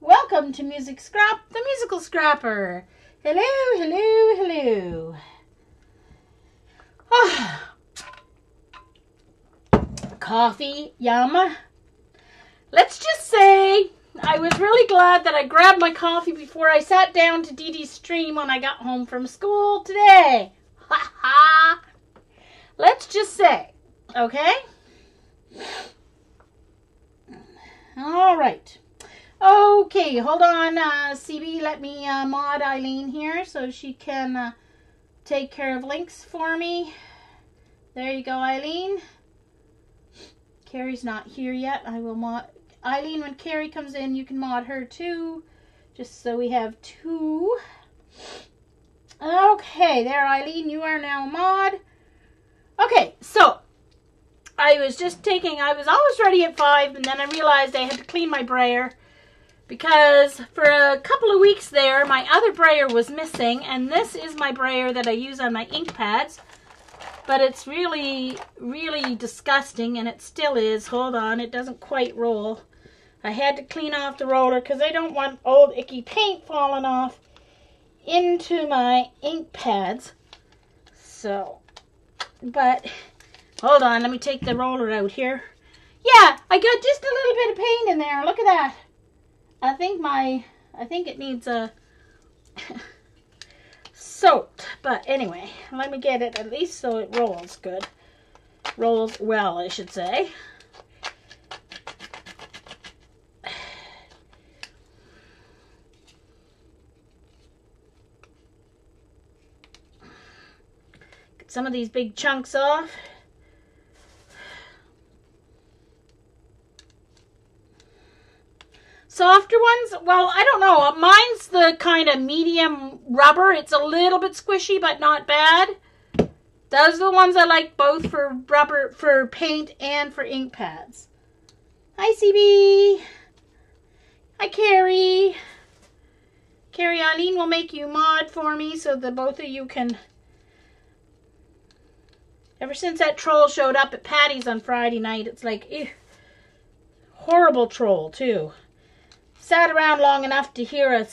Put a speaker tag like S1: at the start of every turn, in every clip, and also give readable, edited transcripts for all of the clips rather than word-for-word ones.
S1: Welcome to Music Scrap, the musical scrapper. Hello, hello, hello. Coffee, yum. Let's just say I was really glad that I grabbed my coffee before I sat down to Dee Dee's stream when I got home from school today. Ha ha. Let's just say, okay? All right. Okay, hold on, CB. Let me mod Eileen here so she can take care of links for me. There you go, Eileen. Carrie's not here yet. I will mod Eileen when Carrie comes in. You can mod her too, just so we have two. Okay, there, Eileen. You are now mod. Okay, so I was always ready at 5, and then I realized I had to clean my brayer. Because for a couple of weeks there, my other brayer was missing, and this is my brayer that I use on my ink pads. But it's really, really disgusting, and it still is. Hold on, it doesn't quite roll. I had to clean off the roller because I don't want old icky paint falling off into my ink pads. So, but, hold on, let me take the roller out here. Yeah, I got just a little bit of paint in there. Look at that. I think it needs a soaked, but anyway, let me get it at least so it rolls good. Rolls well, I should say. Get some of these big chunks off. Softer ones, well, I don't know. Mine's the kind of medium rubber. It's a little bit squishy, but not bad. Those are the ones I like, both for rubber, for paint, and for ink pads. Hi, CB. Hi, Carrie. Carrie, Eileen will make you mod for me so that both of you can... Ever since that troll showed up at Patty's on Friday night, it's like, ew. Horrible troll, too. Sat around long enough to hear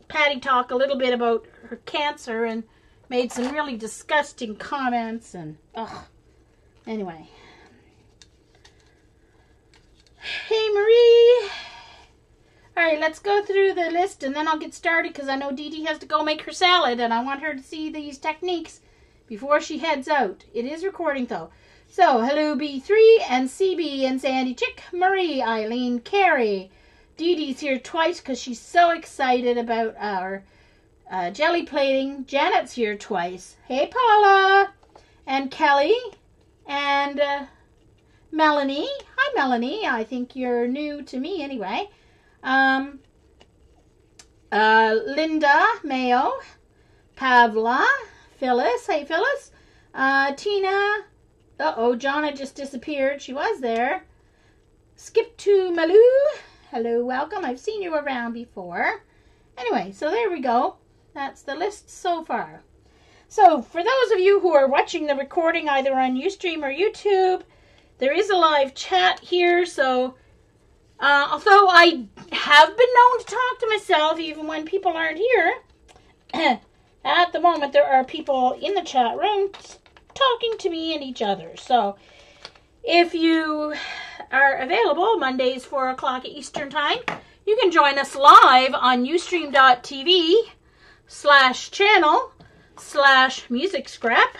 S1: Patty talk a little bit about her cancer and made some really disgusting comments and anyway. Hey Marie. All right, let's go through the list and then I'll get started because I know Dee Dee has to go make her salad and I want her to see these techniques before she heads out. It is recording though. So, hello B3 and CB and Sandy Chick, Marie, Eileen, Carrie. Dee Dee's here twice because she's so excited about our jelly plating. Janet's here twice. Hey Paula and Kelly and Melanie. Hi Melanie, I think you're new to me anyway. Linda, Mayo, Pavla, Phyllis. Hey Phyllis. Tina. Uh-oh, Jonna just disappeared. She was there. Skip to Malou. Hello, welcome. I've seen you around before. Anyway, so there we go. That's the list so far. So, for those of you who are watching the recording either on Ustream or YouTube, there is a live chat here. So, although I have been known to talk to myself even when people aren't here, at the moment there are people in the chat room talking to me and each other. So if you are available Mondays 4 o'clock Eastern time, you can join us live on ustream.tv/channel/music scrap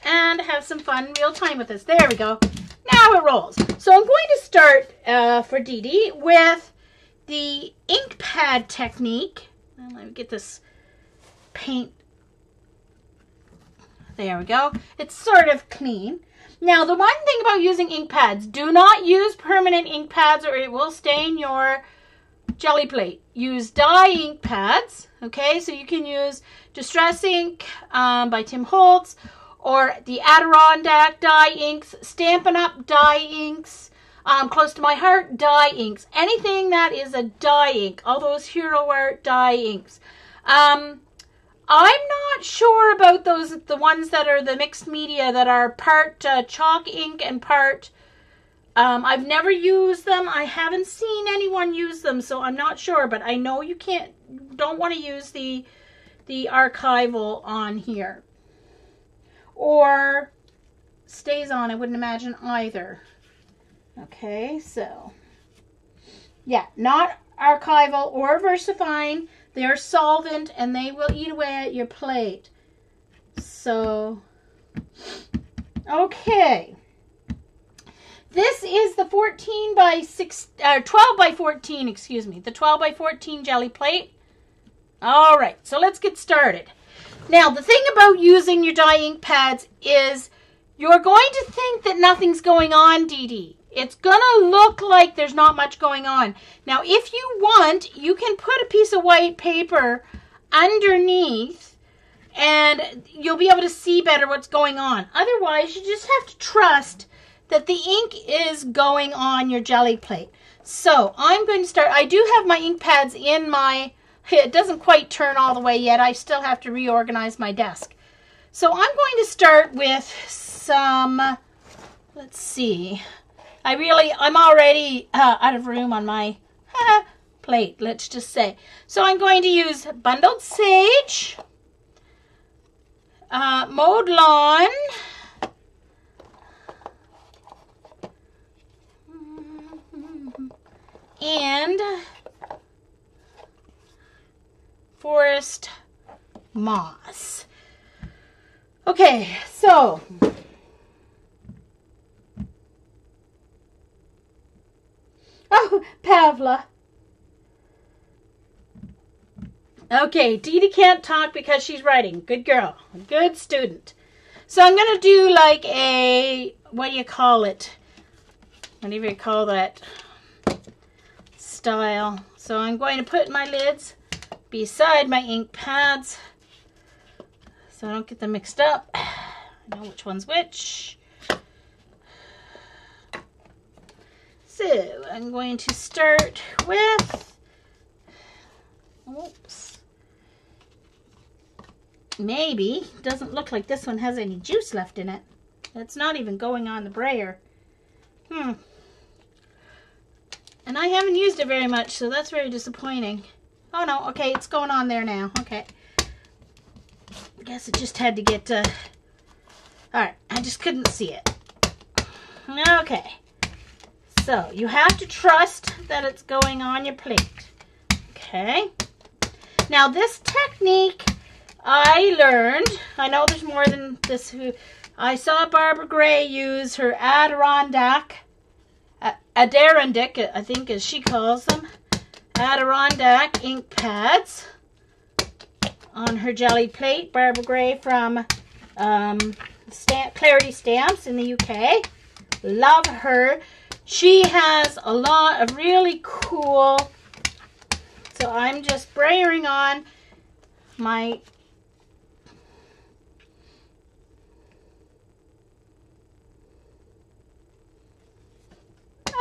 S1: and have some fun real time with us. There we go. Now it rolls. So I'm going to start for Dee Dee with the ink pad technique. Let me get this paint. There we go. It's sort of clean. Now, the one thing about using ink pads, do not use permanent ink pads or it will stain your jelly plate. Use dye ink pads, okay? So you can use Distress Ink by Tim Holtz or the Adirondack dye inks, Stampin' Up dye inks, Close to My Heart dye inks. Anything that is a dye ink, all those Hero Art dye inks. I'm not sure about the ones that are the mixed media that are part chalk ink and part I've never used them. I haven't seen anyone use them, so I'm not sure. But I know you don't want to use the archival on here. Or stays on, I wouldn't imagine either. Okay, so yeah, not archival or VersaFine. They're solvent and they will eat away at your plate. So, okay. This is the 12 by 14, excuse me, the 12 by 14 jelly plate. All right, so let's get started. Now, the thing about using your dye ink pads is you're going to think that nothing's going on, Dee Dee. It's going to look like there's not much going on. Now, if you want, you can put a piece of white paper underneath and you'll be able to see better what's going on. Otherwise, you just have to trust that the ink is going on your jelly plate. So I'm going to start. I do have my ink pads in my, it doesn't quite turn all the way yet. I still have to reorganize my desk. So I'm going to start with some, let's see. I'm already out of room on my plate, let's just say. So I'm going to use Bundled Sage, Mowed Lawn, and Forest Moss. Okay, so oh, Pavla. Okay, Dee Dee can't talk because she's writing. Good girl. Good student. So I'm going to do like a, what do you call it? Whatever you call that style. So I'm going to put my lids beside my ink pads so I don't get them mixed up. I know which one's which. So I'm going to start with, oops, maybe, doesn't look like this one has any juice left in it. That's not even going on the brayer. And I haven't used it very much, so that's very disappointing. Oh no, okay, it's going on there now. Okay. I guess it just had to get, alright, I just couldn't see it. Okay. So, you have to trust that it's going on your plate. Okay. Now, this technique I learned, I know there's more than this. I saw Barbara Gray use her Adirondack, I think as she calls them, Adirondack ink pads on her jelly plate. Barbara Gray from Clarity Stamps in the UK. Love her. She has a lot of really cool, so I'm just brayering on my,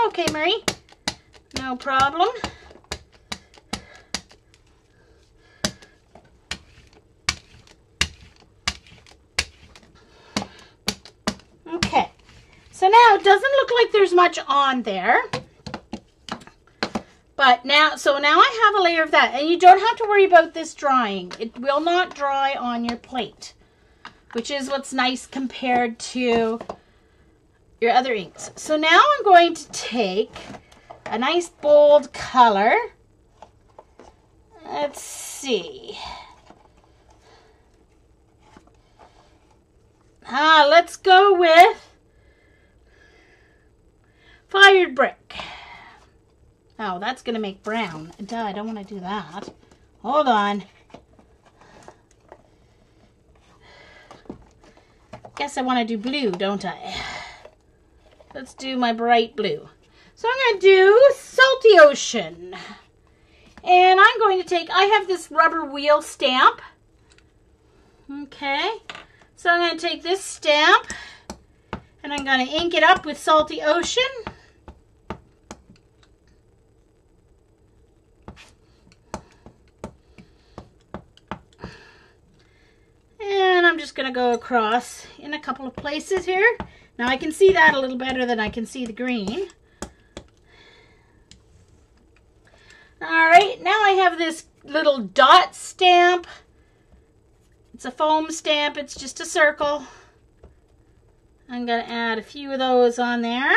S1: okay, Marie, no problem. Okay. So now it doesn't look like there's much on there. But now, so now I have a layer of that. And you don't have to worry about this drying. It will not dry on your plate, which is what's nice compared to your other inks. So now I'm going to take a nice bold color. Let's see. Let's go with Fired Brick. Oh, that's going to make brown. Duh, I don't want to do that. Hold on. Guess I want to do blue, don't I? Let's do my bright blue. So I'm going to do Salty Ocean. And I'm going to take, I have this rubber wheel stamp. Okay. So I'm going to take this stamp and I'm going to ink it up with Salty Ocean. And I'm just going to go across in a couple of places here. Now I can see that a little better than I can see the green. All right, now I have this little dot stamp. It's a foam stamp, it's just a circle. I'm going to add a few of those on there.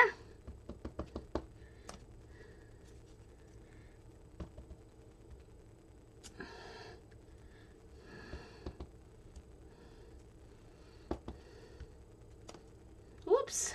S1: Oops.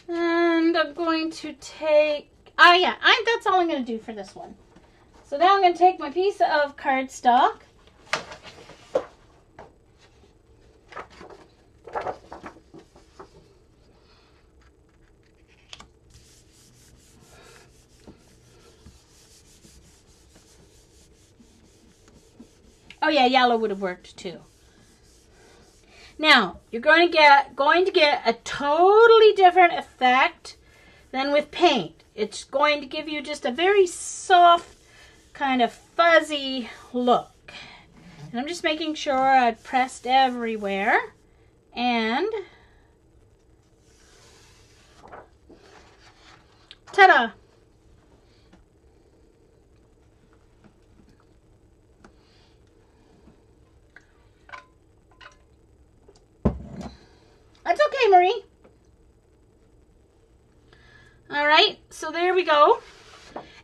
S1: And I'm going to take, that's all I'm going to do for this one. So now I'm going to take my piece of cardstock. Oh yeah, yellow would have worked too. Now, you're going to get a totally different effect than with paint. It's going to give you just a very soft, kind of fuzzy look. And I'm just making sure I've pressed everywhere. And ta-da! That's okay, Marie. All right, so there we go.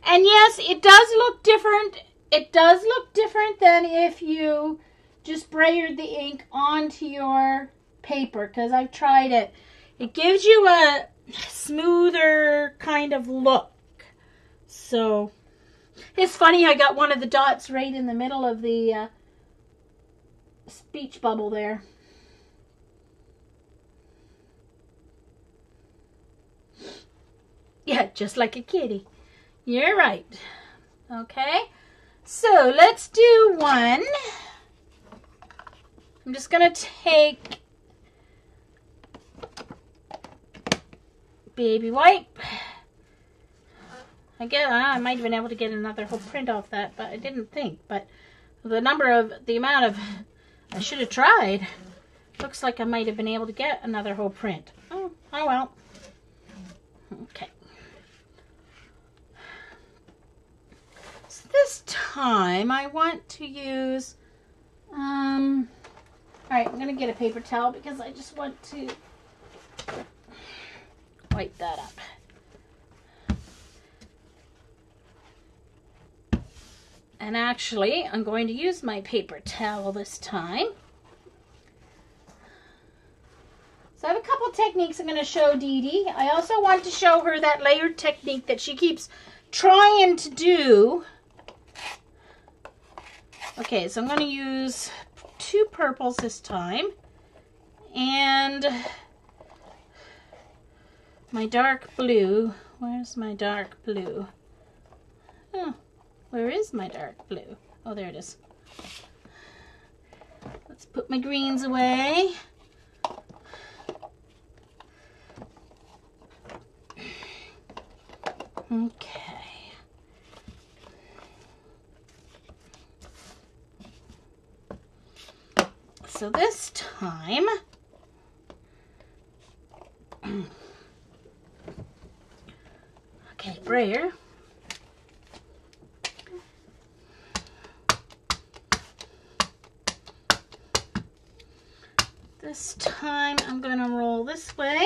S1: And yes, it does look different. It does look different than if you just brayered the ink onto your paper, because I've tried it. It gives you a smoother kind of look. So it's funny, I got one of the dots right in the middle of the speech bubble there. Yeah, just like a kitty. You're right. Okay, so let's do one. I'm just going to take baby wipe. I might have been able to get another whole print off that, but I didn't think. But the amount of, I should have tried. Looks like I might have been able to get another whole print. Oh well. Okay. So this time I want to use, all right, I'm going to get a paper towel because I just want to wipe that up. And actually, I'm going to use my paper towel this time. So I have a couple techniques I'm going to show Dee Dee. I also want to show her that layered technique that she keeps trying to do. Okay, so I'm going to use 2 purples this time. And my dark blue. Where's my dark blue? Oh, where is my dark blue? Oh, there it is. Let's put my greens away. Okay. So this time, okay, Brayer. This time I'm going to roll this way.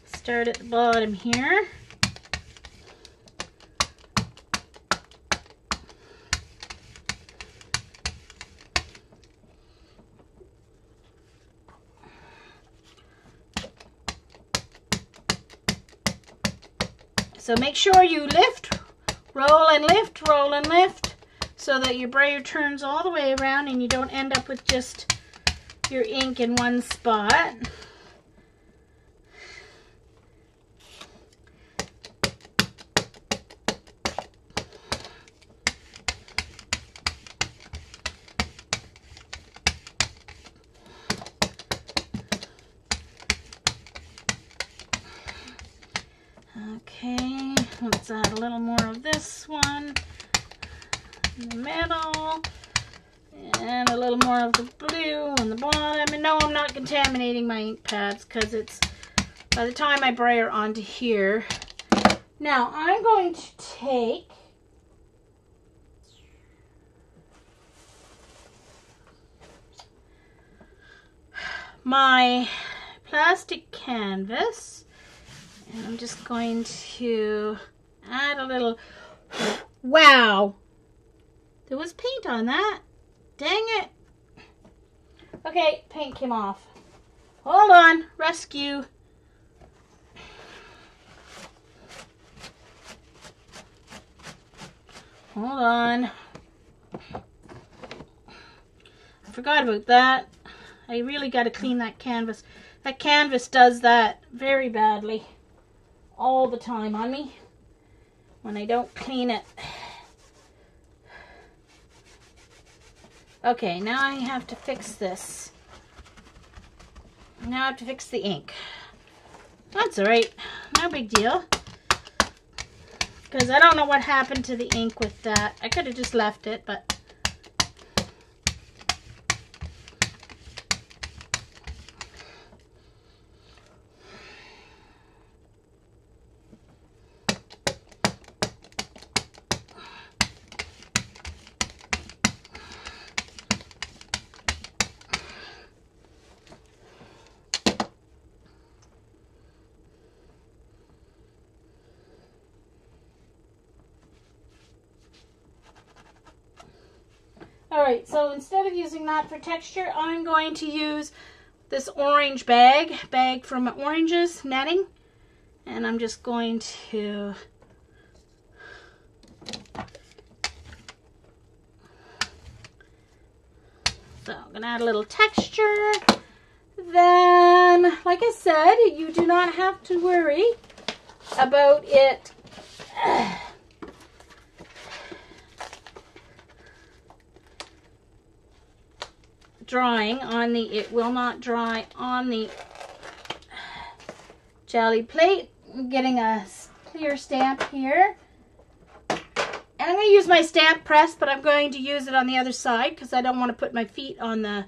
S1: Start at the bottom here. So make sure you lift, roll and lift, so that your brayer turns all the way around and you don't end up with just your ink in one spot. Let's add a little more of this one in the middle. And a little more of the blue on the bottom. And no, I'm not contaminating my ink pads because it's by the time I brayer onto here. Now I'm going to take my plastic canvas and I'm just going to add a little, wow, there was paint on that. Dang it. Okay, paint came off. Hold on, rescue. Hold on. I forgot about that. I really got to clean that canvas. That canvas does that very badly all the time on me when I don't clean it. Okay, now I have to fix this. Now I have to fix the ink. That's alright. No big deal. Because I don't know what happened to the ink with that. I could have just left it, but... Alright, so instead of using that for texture, I'm going to use this orange bag from Oranges netting. And I'm just going to I'm going to add a little texture. Then, like I said, you do not have to worry about it drying on the, it will not dry on the jelly plate. I'm getting a clear stamp here. And I'm going to use my stamp press, but I'm going to use it on the other side because I don't want to put my feet on the...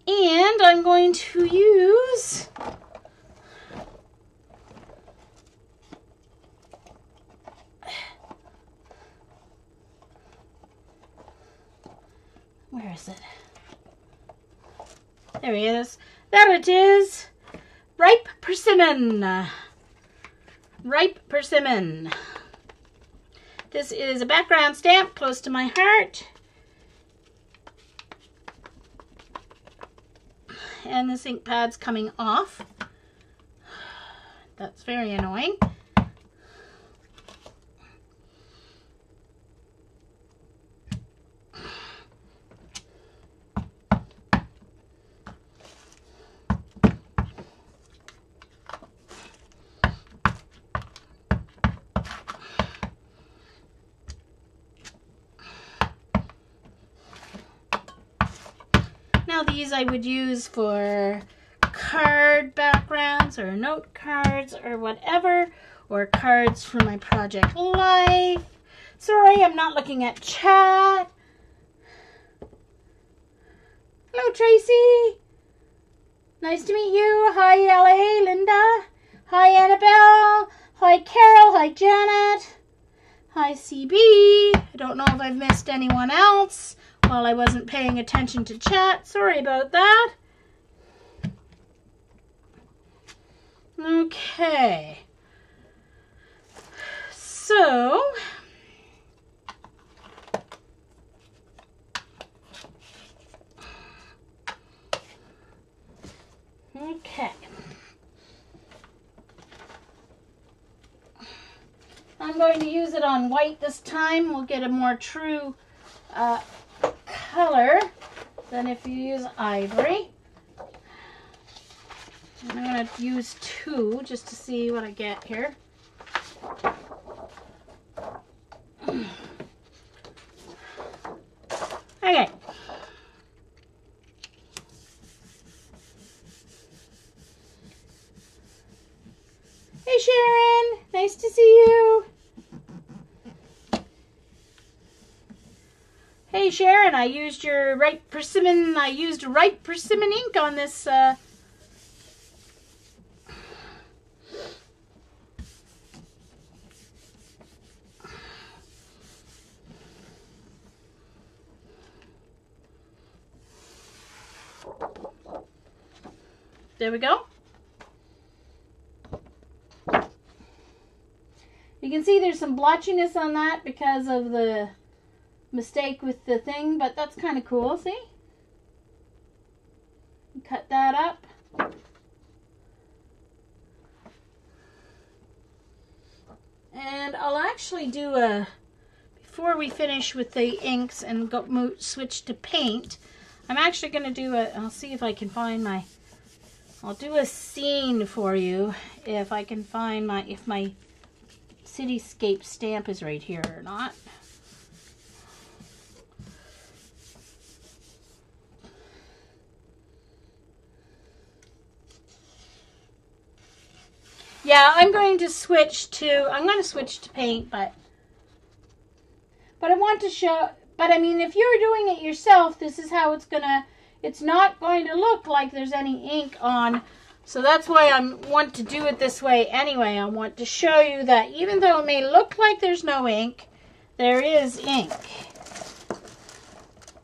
S1: And I'm going to use... Where is it? There he is. There it is. Ripe persimmon. Ripe persimmon. This is a background stamp close to my heart. And this ink pad's coming off. That's very annoying. Now these I would use for card backgrounds or note cards or whatever, or cards for my project life. Sorry, I'm not looking at chat. Hello, Tracy. Nice to meet you. Hi, LA, Linda. Hi, Annabelle. Hi, Carol. Hi, Janet. Hi, CB. I don't know if I've missed anyone else while I wasn't paying attention to chat. Sorry about that. Okay. So, okay. I'm going to use it on white this time. We'll get a more true color than if you use ivory. And I'm going to use 2 just to see what I get here. Okay. Hey, Sharon. Nice to see you. Hey, Sharon, I used your ripe persimmon. I used ripe persimmon ink on this. There we go. You can see there's some blotchiness on that because of the mistake with the thing, but that's kind of cool, see? Cut that up. And I'll actually do before we finish with the inks and switch to paint, I'm actually going to do I'll see if I can find I'll do a scene for you if I can find if my cityscape stamp is right here or not. Yeah, I'm going to switch to paint, but I want to show, but I mean, if you're doing it yourself, this is how it's not going to look like there's any ink on. So that's why I want to do it this way anyway. I want to show you that even though it may look like there's no ink, there is ink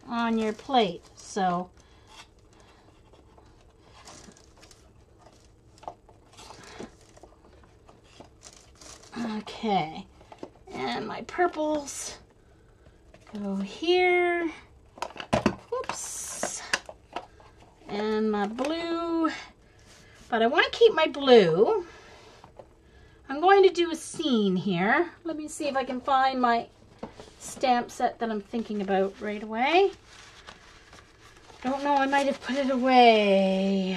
S1: on your plate. So okay, and my purples go here. Whoops. And my blue. But I want to keep my blue. I'm going to do a scene here. Let me see if I can find my stamp set that I'm thinking about right away. Don't know, I might have put it away.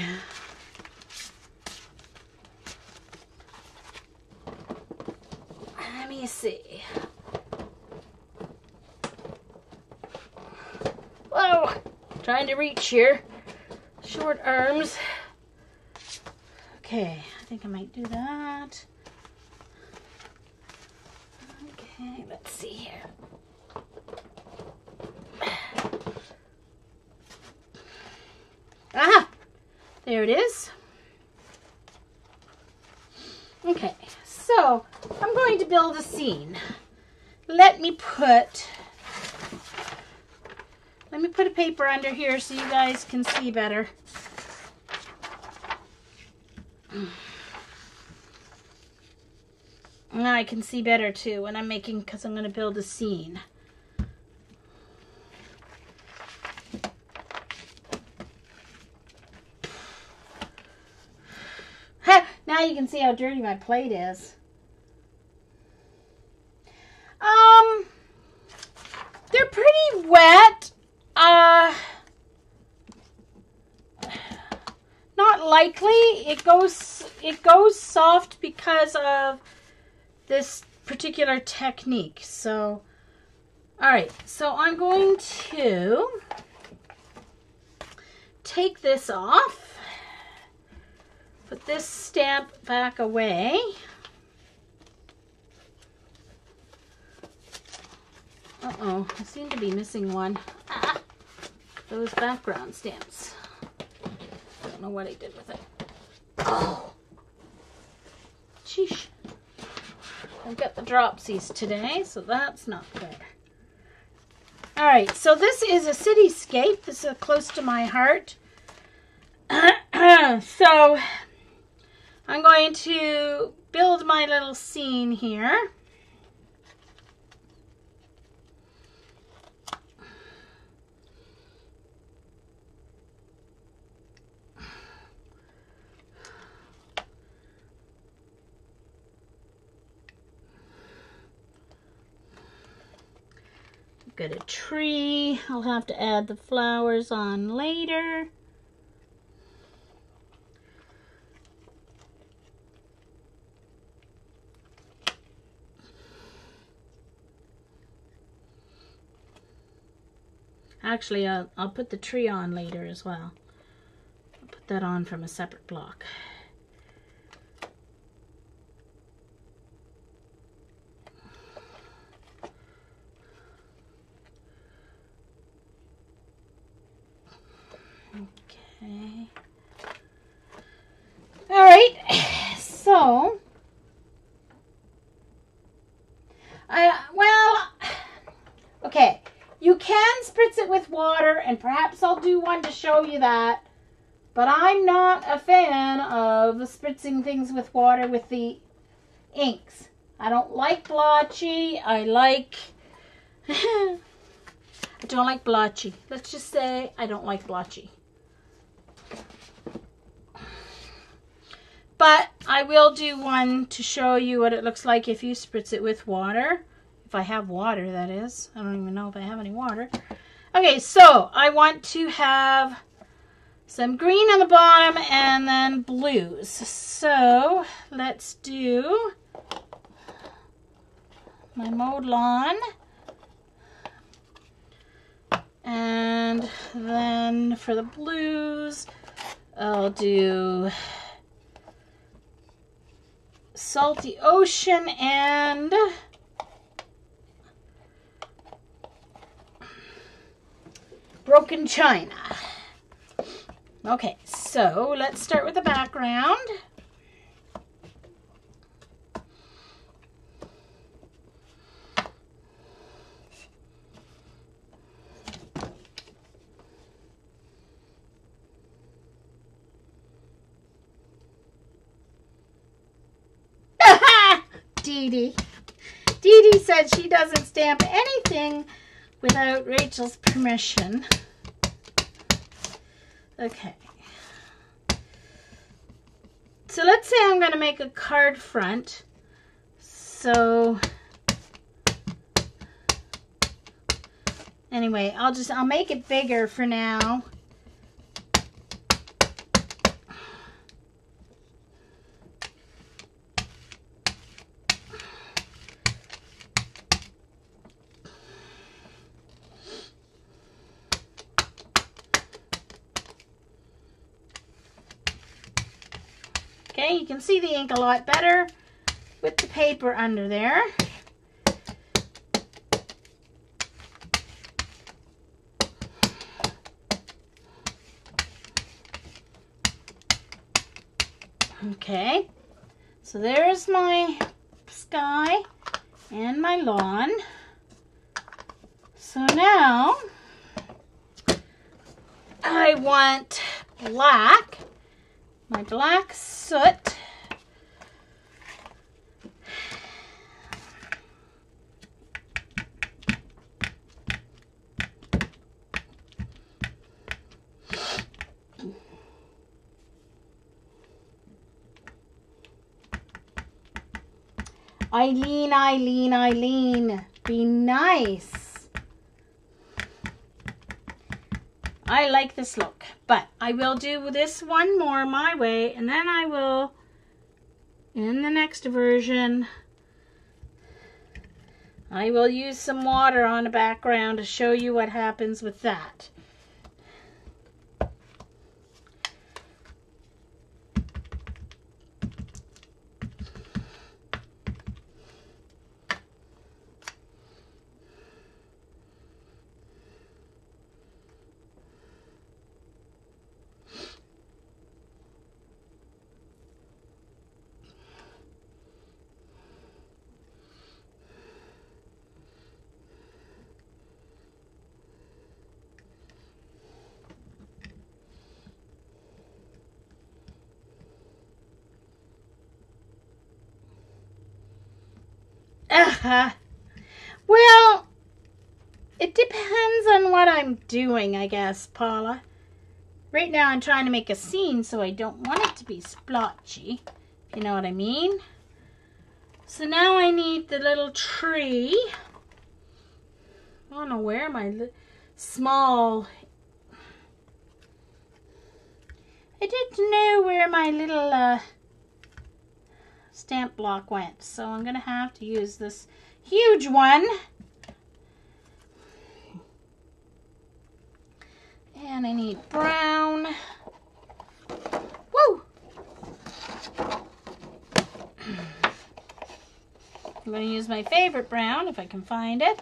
S1: Let me see. Whoa! Trying to reach here. Short arms. Okay, I think I might do that. Okay, let's see here. Ah! There it is. Okay, so I'm going to build a scene. Let me put a paper under here so you guys can see better. Now I can see better too when I'm making, because I'm going to build a scene. Ha! Now you can see how dirty my plate is. They're pretty wet. Not likely. It goes soft because of this particular technique. So, all right. So I'm going to take this off. Put this stamp back away. Uh-oh, I seem to be missing one. Ah, those background stamps. Don't know what I did with it. Oh, sheesh. I've got the dropsies today, so that's not good. All right, so this is a cityscape. This is close to my heart. So I'm going to build my little scene here. Got a tree. I'll have to add the flowers on later. Actually, I'll put the tree on later as well. I'll put that on from a separate block. So, well, okay, you can spritz it with water, and perhaps I'll do one to show you that, but I'm not a fan of spritzing things with water with the inks. I don't like blotchy. I don't like blotchy. Let's just say I don't like blotchy. But I will do one to show you what it looks like if you spritz it with water. If I have water, that is. I don't even know if I have any water. Okay, so I want to have some green on the bottom and then blues. So let's do my mowed lawn. And then for the blues, I'll do Salty Ocean and Broken China. Okay, so let's start with the background. Dee Dee said she doesn't stamp anything without Rachel's permission. Okay. So let's say I'm going to make a card front. So anyway, I'll make it bigger for now. Okay, you can see the ink a lot better with the paper under there. Okay, so there's my sky and my lawn. So now I want black. My black soot. Eileen, be nice. I like this look, but I will do this one more my way, and then I will, in the next version, I will use some water on the background to show you what happens with that. Well, it depends on what I'm doing, I guess, Paula. Right now I'm trying to make a scene, so I don't want it to be splotchy, if you know what I mean. So now I need the little tree. I don't know where my small... I didn't know where my little stamp block went, so I'm gonna have to use this huge one. And I need brown. Woo! I'm going to use my favorite brown if I can find it.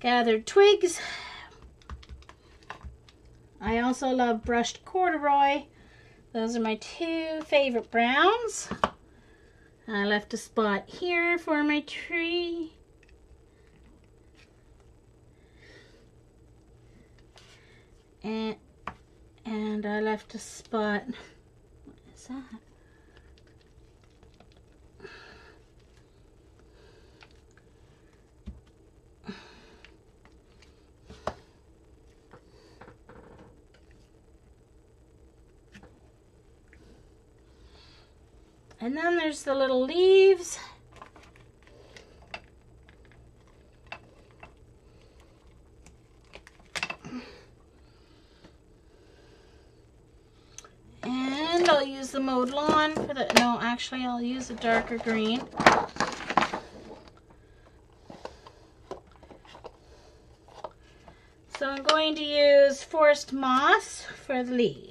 S1: Gathered twigs. I also love brushed corduroy. Those are my two favorite browns. I left a spot here for my tree. And I left a spot. What is that? And then there's the little leaves. And I'll use the mowed lawn for the, no, actually I'll use a darker green. So I'm going to use forest moss for the leaves.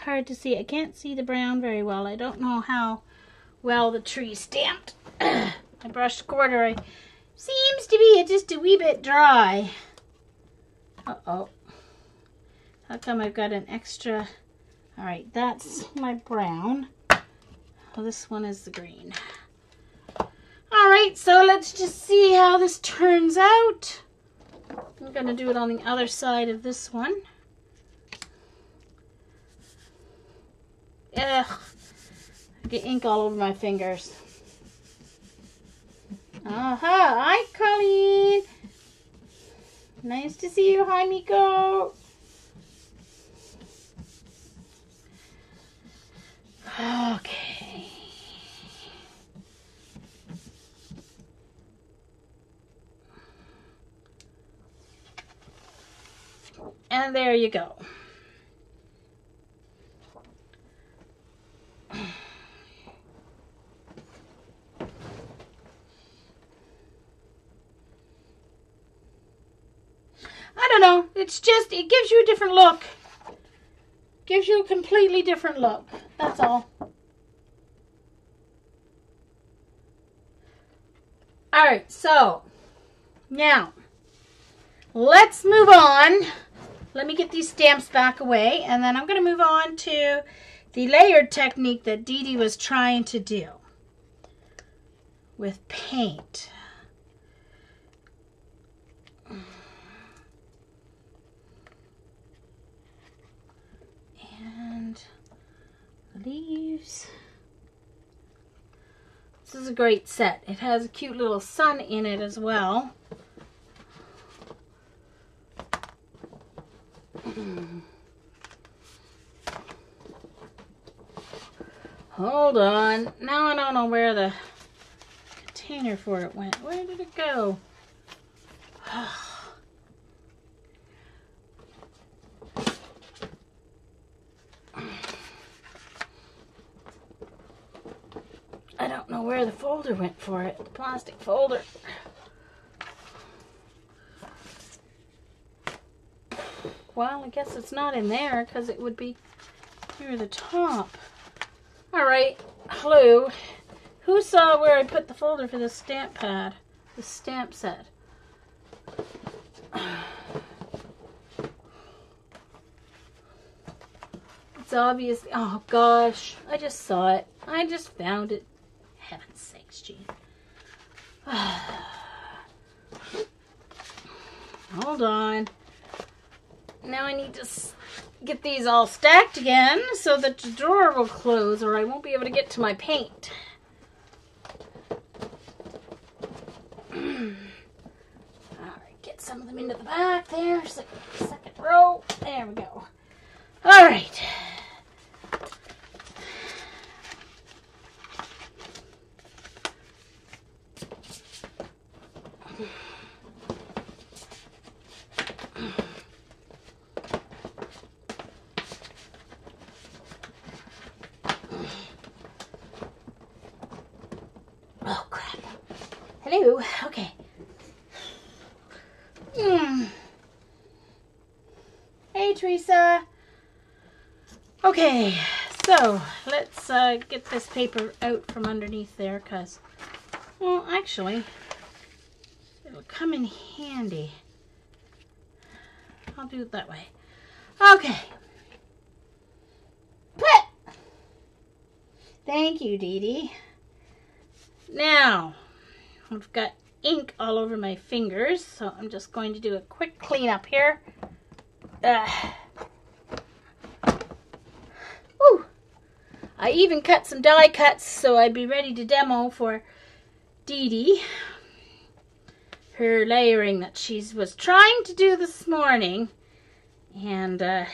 S1: Hard to see. I can't see the brown very well. I don't know how well the tree's stamped. I brushed corduroy. Seems to be just a wee bit dry. Uh-oh. How come I've got an extra? All right, that's my brown. Well, this one is the green. All right, so let's just see how this turns out. I'm going to do it on the other side of this one. Ugh, I get ink all over my fingers. Aha, hi Colleen. Nice to see you. Hi Miko. Okay. And there you go. I don't know. It's just, it gives you a different look. Gives you a completely different look. That's all. Alright, so now let's move on. Let me get these stamps back away, and then I'm going to move on to the layered technique that Dee Dee was trying to do with paint. And leaves. This is a great set. It has a cute little sun in it as well. Hold on. Now I don't know where the container for it went. Where did it go? I don't know where the folder went for it. The plastic folder. Well, I guess it's not in there because it would be near the top. Alright, hello. Who saw where I put the folder for the stamp pad? The stamp set. It's obvious. Oh gosh, I just saw it. I just found it. Heaven's sakes, Jean. Hold on. Now I need to get these all stacked again so that the drawer will close or I won't be able to get to my paint. Alright, get some of them into the back there. Second row. There we go. Alright. Oh crap. Hello. Okay. Hey Teresa. Okay. Okay, so let's get this paper out from underneath there, because, well, actually, it'll come in handy. I'll do it that way. Okay. Put. Thank you, Dee Dee. Now, I've got ink all over my fingers, so I'm just going to do a quick cleanup here. Woo. I even cut some die cuts so I'd be ready to demo for Dee Dee her layering that she was trying to do this morning, and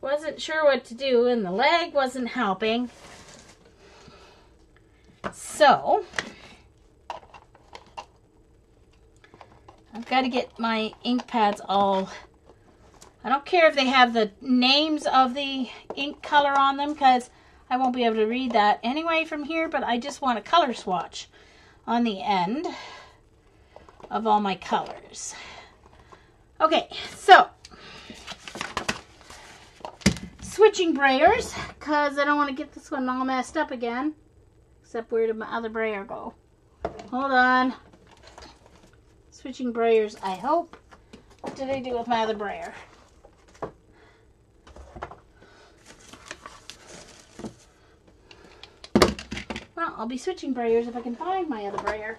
S1: wasn't sure what to do, and the leg wasn't helping. So I've got to get my ink pads all, I don't care if they have the names of the ink color on them, because I won't be able to read that anyway from here, but I just want a color swatch on the end of all my colors. Okay, so switching Brayers, because I don't want to get this one all messed up again. Except where did my other Brayer go? Hold on. Switching Brayers, I hope. What did I do with my other Brayer? Well, I'll be switching Brayers if I can find my other Brayer.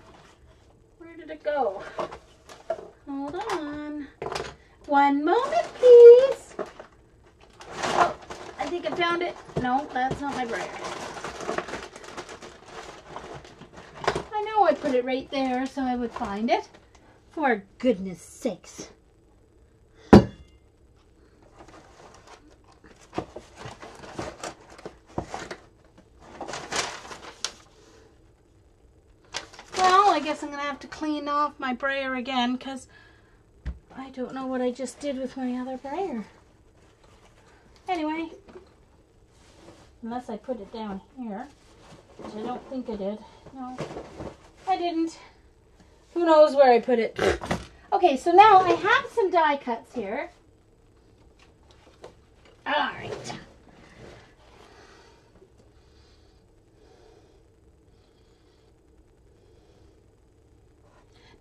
S1: Where did it go? Hold on. One moment, please. Oh, I think I found it. No, that's not my Brayer. I know I put it right there so I would find it. For goodness sakes. Well, I guess I'm going to have to clean off my Brayer again, because I don't know what I just did with my other Brayer. Anyway, unless I put it down here, which I don't think I did. No, I didn't. Who knows where I put it? Okay, so now I have some die cuts here. All right.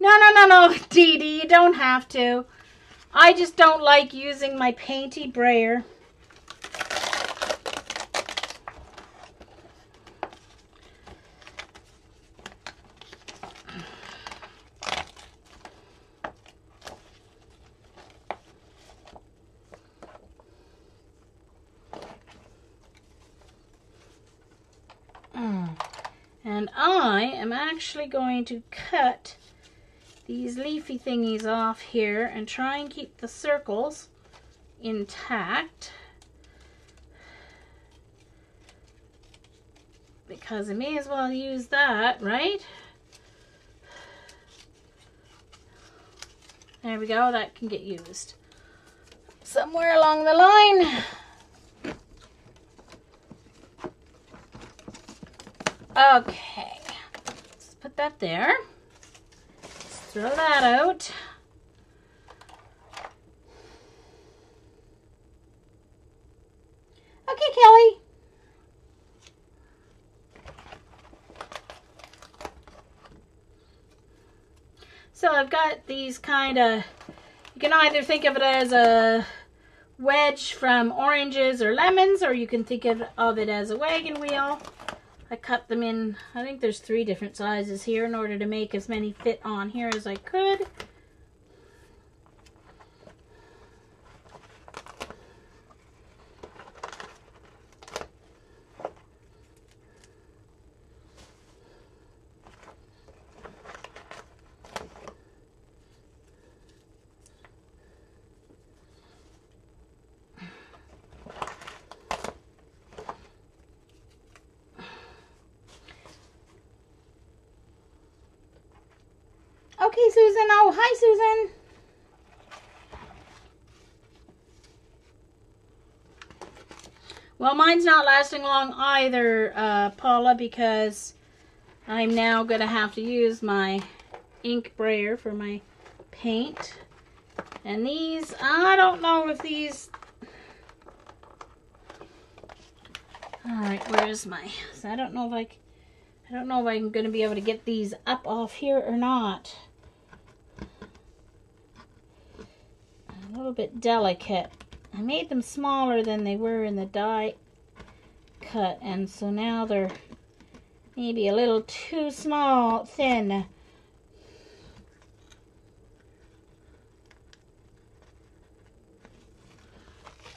S1: No, Dee Dee, you don't have to. I just don't like using my painty Brayer. And I am actually going to cut these leafy thingies off here and try and keep the circles intact, because I may as well use that, right? There we go, that can get used somewhere along the line. Okay, let's put that there. Let's throw that out. Okay, Kelly. So I've got these kind of, you can either think of it as a wedge from oranges or lemons, or you can think of it as a wagon wheel. I cut them in, I think there's 3 different sizes here in order to make as many fit on here as I could. Okay, Susan. Oh, hi, Susan. Well, mine's not lasting long either, Paula, because I'm now going to have to use my ink Brayer for my paint. And these, I don't know if these All right, where's my? So I don't know if I'm going to be able to get these up off here or not. A little bit delicate. I made them smaller than they were in the die cut, and so now they're maybe a little too small, thin.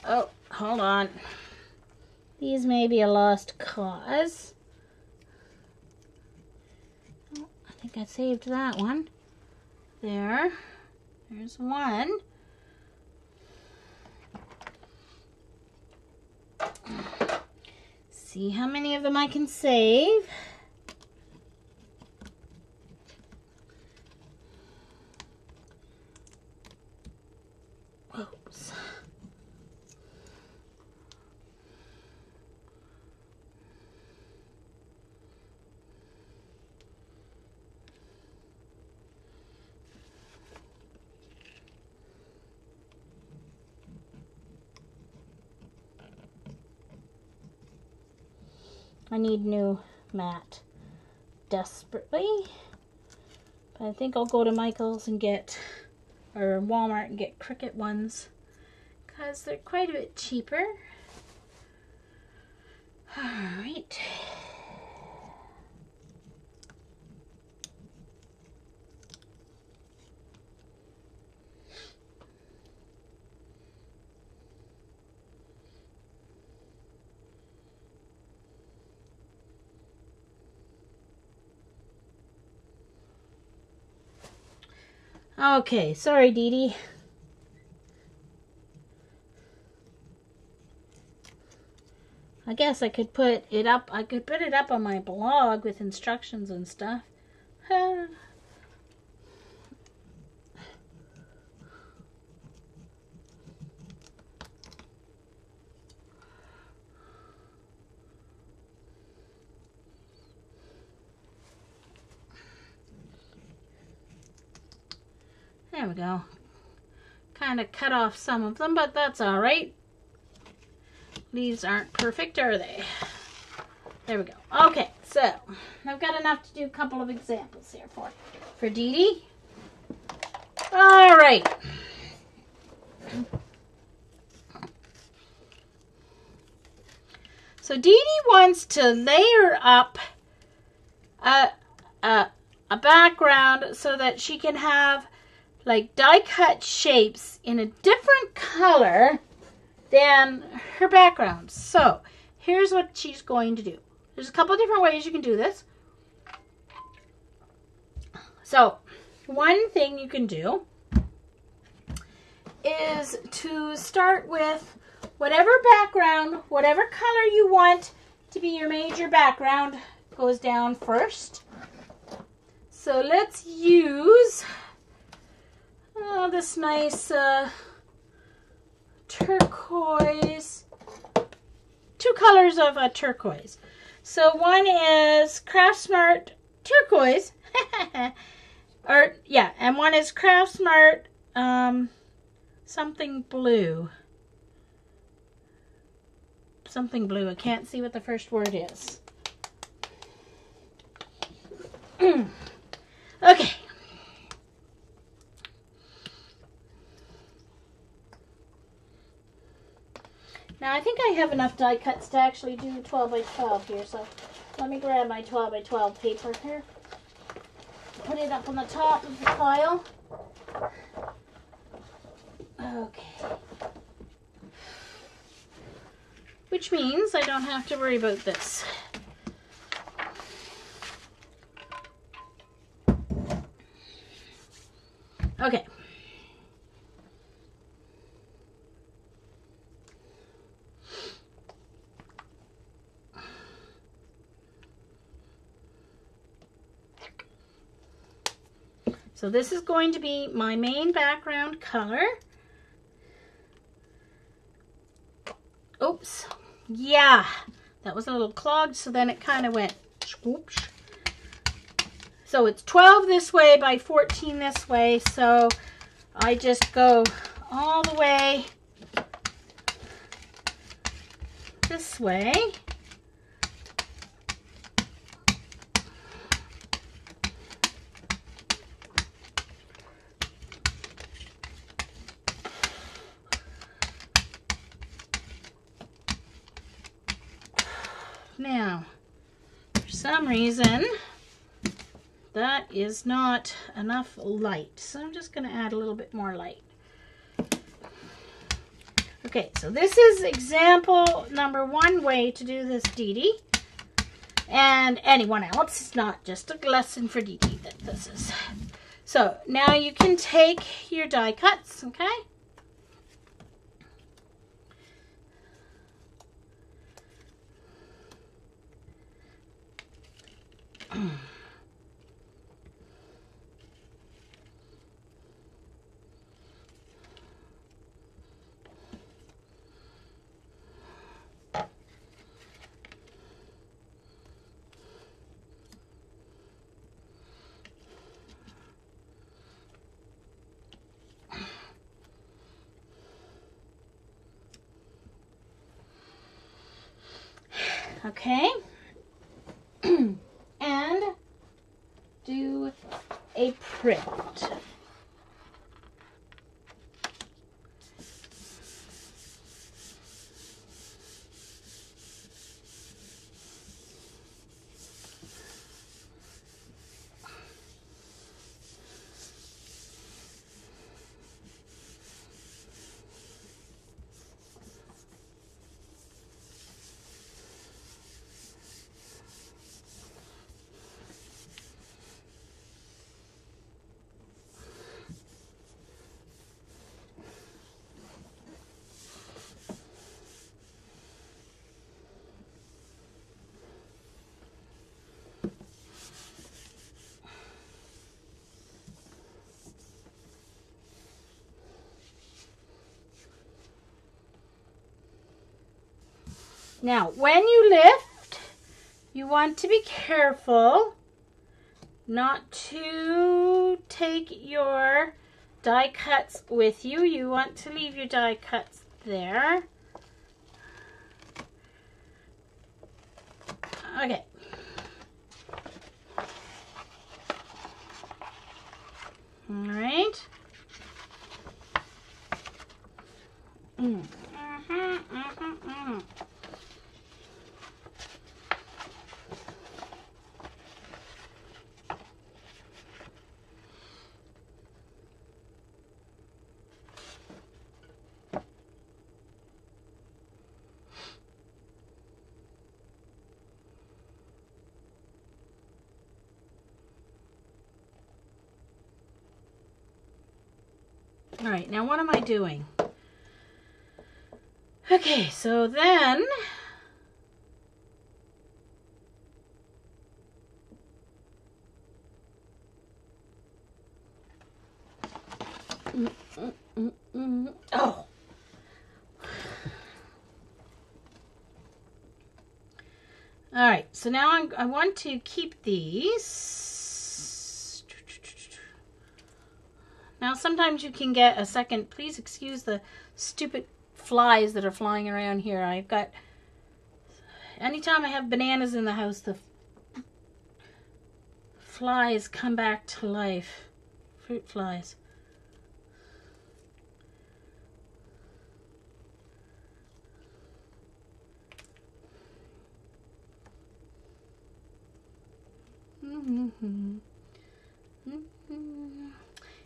S1: Oh, hold on. These may be a lost cause. Oh, I think I saved that one. There's one. See how many of them I can save. Oops. I need new mat desperately, but I think I'll go to Michael's and get, or Walmart and get Cricut ones, because they're quite a bit cheaper. All right. Okay, sorry, Dee Dee. I guess I could put it up. I could put it up on my blog with instructions and stuff. There we go. Kind of cut off some of them, but that's all right. These aren't perfect, are they? There we go. Okay, so I've got enough to do a couple of examples here for Dee Dee. All right. So Dee Dee wants to layer up a background so that she can have like die cut shapes in a different color than her background. So here's what she's going to do. There's a couple different ways you can do this. So one thing you can do is to start with whatever background, whatever color you want to be your major background goes down first. So let's use this nice turquoise, two colors of a turquoise. So one is Craft Smart turquoise, or yeah, and one is Craft Smart something blue. Something blue. I can't see what the first word is. Okay. Now I think I have enough die cuts to actually do 12 by 12 here, so let me grab my 12 by 12 paper here. Put it up on the top of the pile. Okay. Which means I don't have to worry about this. Okay. So this is going to be my main background color. Oops. Yeah, that was a little clogged, so then it kind of went swoosh. So it's 12 this way by 14 this way, so I just go all the way this way. Now, for some reason, that is not enough light. So I'm just going to add a little bit more light. Okay, so this is example number 1 way to do this Dee Dee. And anyone else, it's not just a lesson for Dee Dee that this is. So now you can take your die cuts, okay? Okay, and do a print. Now, when you lift, you want to be careful not to take your die cuts with you. You want to leave your die cuts there. Okay. All right. All right, now what am I doing? Okay, so then oh. All right, so now I want to keep these. Now, sometimes you can get a second. Please excuse the stupid flies that are flying around here. I've got, anytime I have bananas in the house, the flies come back to life. Fruit flies.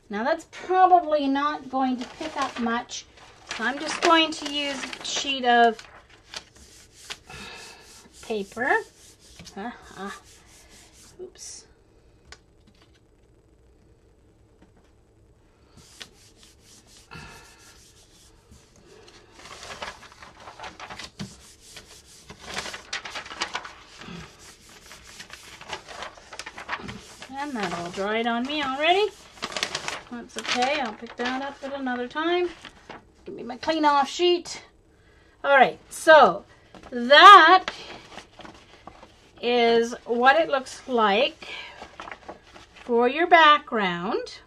S1: Now that's probably not going to pick up much, so I'm just going to use a sheet of paper. Oops. And that all dried on me already. That's okay, I'll pick that up at another time. Give me my clean off sheet. All right, so that is what it looks like for your background.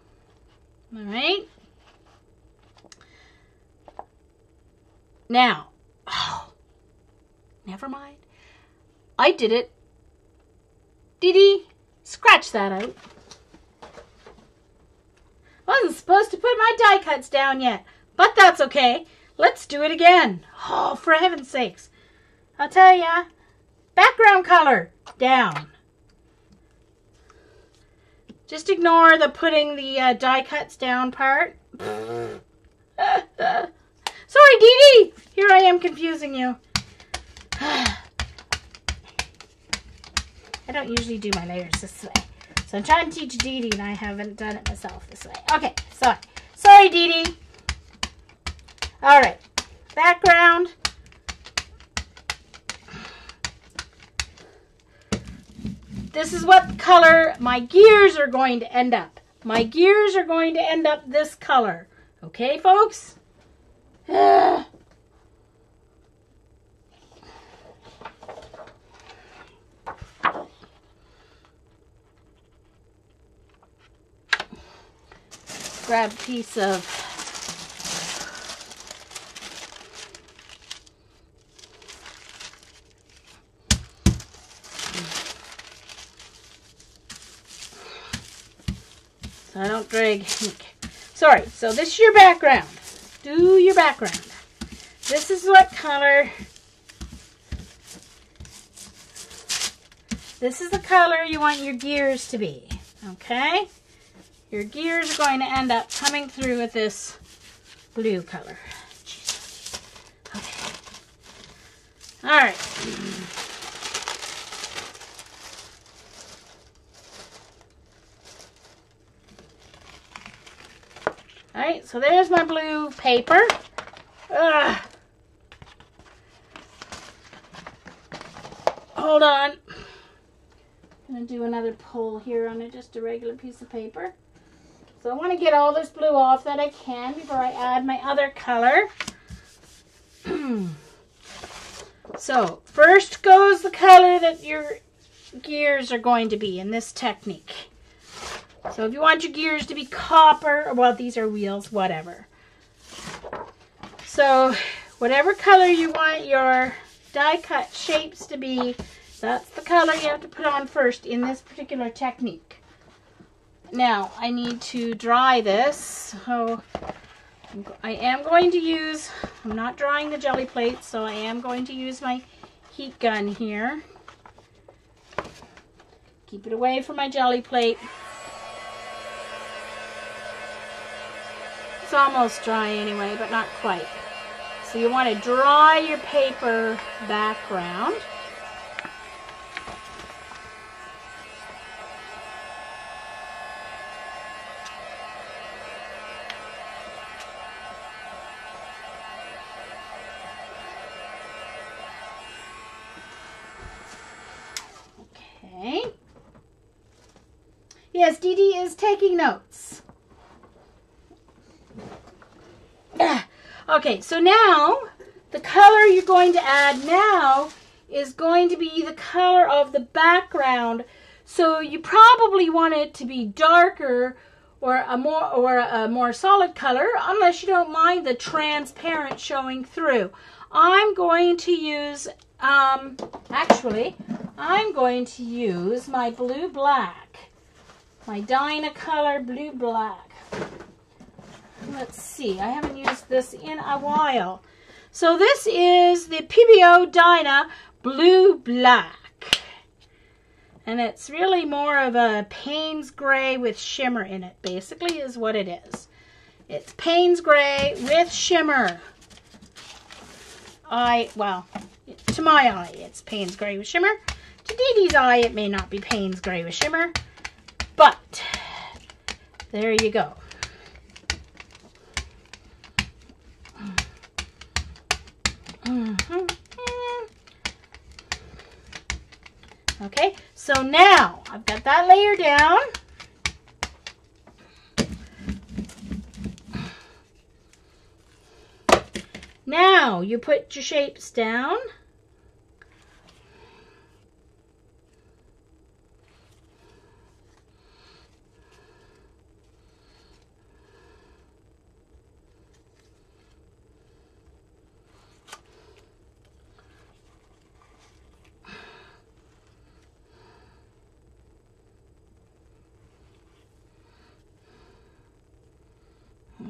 S1: All right. Now, oh, never mind. I did it. Dee Dee, scratch that out. Wasn't supposed to put my die cuts down yet, but that's okay. Let's do it again. Oh, for heaven's sakes. I'll tell ya, background color down. Just ignore the putting the die cuts down part. Sorry, Dee Dee. Here I am confusing you. I don't usually do my layers this way. So I'm trying to teach Dee Dee and I haven't done it myself this way. Okay, sorry. Sorry, Dee Dee. All right, background. This is what color my gears are going to end up. My gears are going to end up this color. Okay, folks? Grab a piece of so I don't drag ink. Sorry, so this is your background. Do your background. This is what color. This is the color you want your gears to be. Okay? Your gears are going to end up coming through with this blue color. Okay. All right. All right, so there's my blue paper. Ugh. Hold on. I'm going to do another pull here on just a regular piece of paper. So I want to get all this blue off that I can before I add my other color. So first goes the color that your gears are going to be in this technique. So if you want your gears to be copper, well, these are wheels, whatever. So whatever color you want your die cut shapes to be, that's the color you have to put on first in this particular technique. Now, I need to dry this, so I am going to use, I'm not drying the jelly plate, so I am going to use my heat gun here. Keep it away from my jelly plate. It's almost dry anyway, but not quite. So you want to dry your paper background. Yes, Dee Dee is taking notes. Okay, so now the color you're going to add now is going to be the color of the background. So you probably want it to be darker or a more solid color, unless you don't mind the transparent showing through. I'm going to use actually I'm going to use my blue black. My Dynacolor blue black. Let's see, I haven't used this in a while. So this is the PBO Dyna blue black. And it's really more of a Payne's gray with shimmer in it, basically is what it is. It's Payne's gray with shimmer. Well, to my eye, it's Payne's gray with shimmer. To Dee Dee's eye, it may not be Payne's gray with shimmer. But there you go. Okay, so now I've got that layer down. Now you put your shapes down.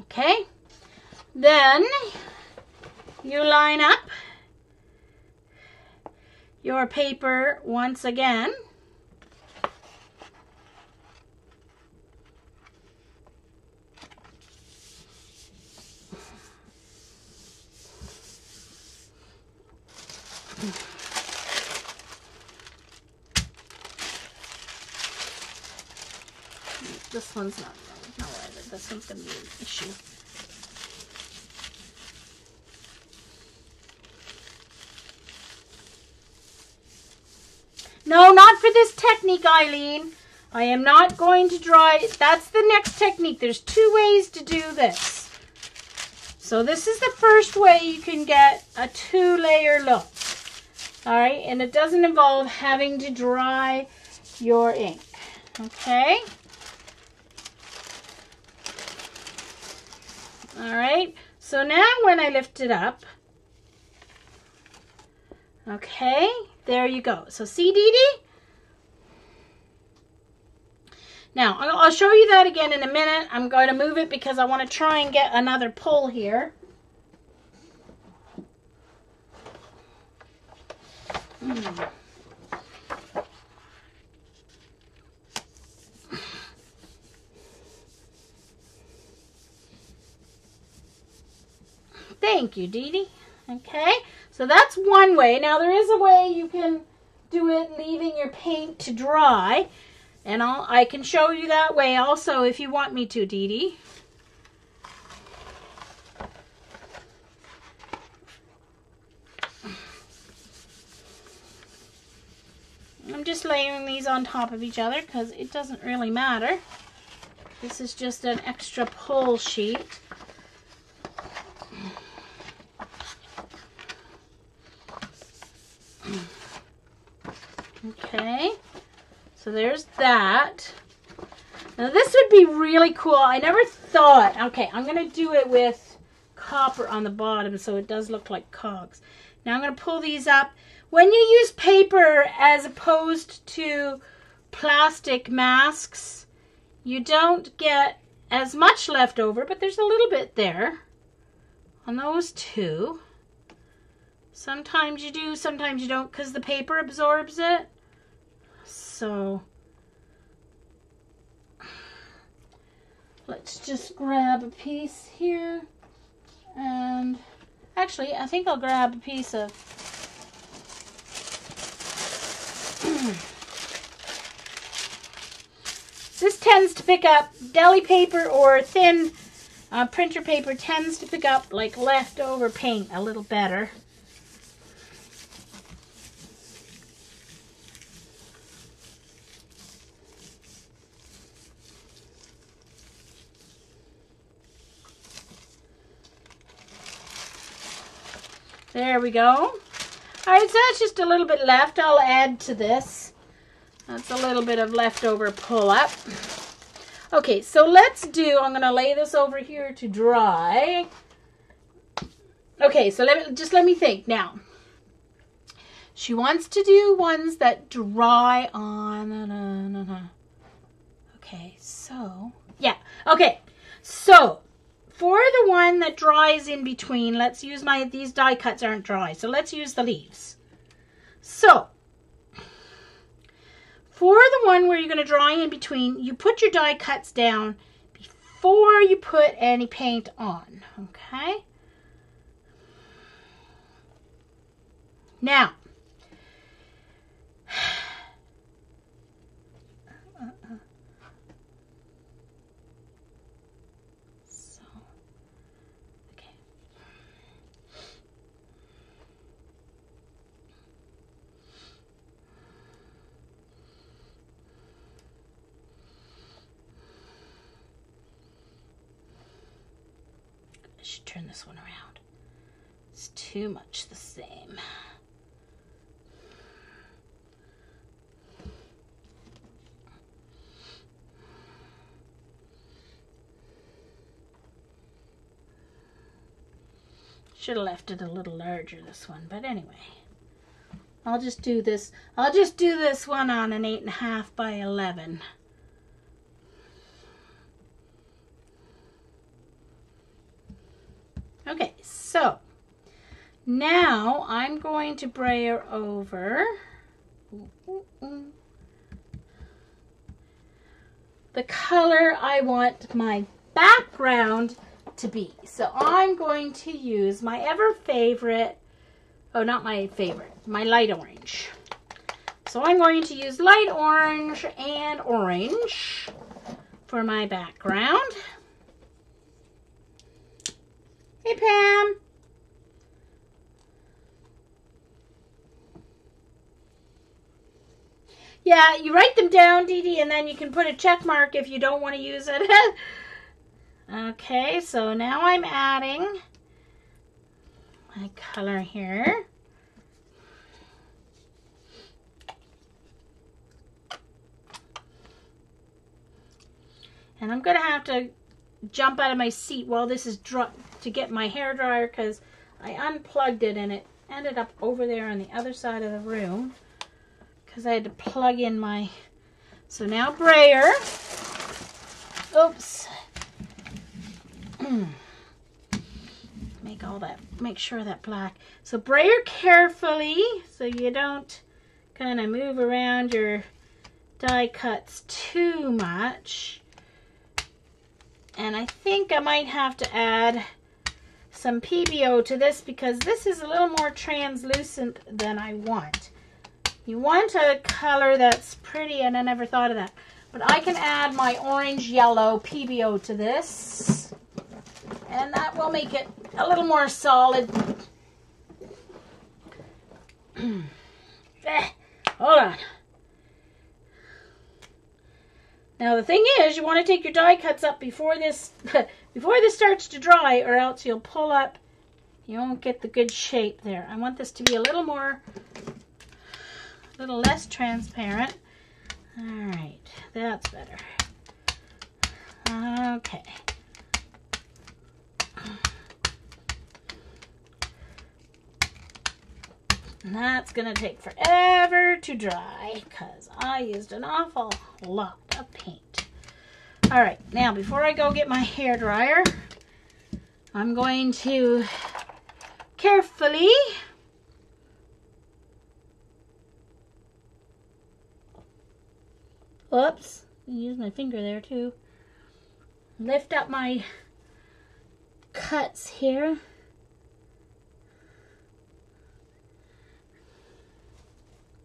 S1: Okay, then you line up your paper once again. This one's not right. This one's going to be an issue. No, not for this technique, Eileen. I am not going to dry. That's the next technique. There's 2 ways to do this. So this is the first way you can get a 2-layer look. All right, and it doesn't involve having to dry your ink. Okay. All right, so now when I lift it up, okay, there you go. So see, Dee Dee? Now, I'll show you that again in a minute. I'm going to move it because I want to try and get another pull here. Thank you, Dee Dee. Okay, so that's one way. Now, there is a way you can do it leaving your paint to dry. And I can show you that way also if you want me to, Dee Dee. I'm just layering these on top of each other because it doesn't really matter. This is just an extra pull sheet. Okay. So there's that. Now this would be really cool. I never thought, okay, I'm going to do it with copper on the bottom so it does look like cogs. Now I'm going to pull these up. When you use paper as opposed to plastic masks, you don't get as much left over, but there's a little bit there on those 2. Sometimes you do, sometimes you don't because the paper absorbs it. So let's just grab a piece here, and actually I think I'll grab a piece of this tends to pick up deli paper or thin printer paper tends to pick up like leftover paint a little better. There we go. All right, so that's just a little bit left. I'll add to this. That's a little bit of leftover pull-up. Okay, so let's do, I'm going to lay this over here to dry. Okay, so let me think now. She wants to do ones that dry on. Okay, so, yeah. Okay, so for the one that dries in between, let's use these die cuts aren't dry, so let's use the leaves. So, for the one where you're going to dry in between, you put your die cuts down before you put any paint on, okay? Now, I should turn this one around. It's too much the same. Should have left it a little larger, this one, but anyway. I'll just do this. I'll just do this one on an 8.5 by 11. Okay, so Now I'm going to brayer over the color I want my background to be. So I'm going to use my ever favorite, oh, not my favorite, my light orange. So I'm going to use light orange and orange for my background. Hey, Pam. Yeah, you write them down, Dee Dee, and then you can put a check mark if you don't want to use it. Okay, so now I'm adding my color here. And I'm going to have to jump out of my seat while this is to get my hair dryer, because I unplugged it and it ended up over there on the other side of the room because I had to plug in my... So now Brayer. Oops. Make sure that black. So Brayer carefully so you don't kind of move around your die cuts too much. And I think I might have to add some PBO to this because this is a little more translucent than I want. You want a color that's pretty, and I never thought of that. But I can add my orange yellow PBO to this, and that will make it a little more solid. Hold on. Now the thing is, you want to take your die cuts up before this starts to dry, or else you'll pull up. You won't get the good shape there. I want this to be a little less transparent. All right, that's better. Okay. And that's gonna take forever to dry because I used an awful lot of paint. All right, now before I go get my hair dryer, I'm going to carefully oops, use my finger there too. Lift up my cuts here.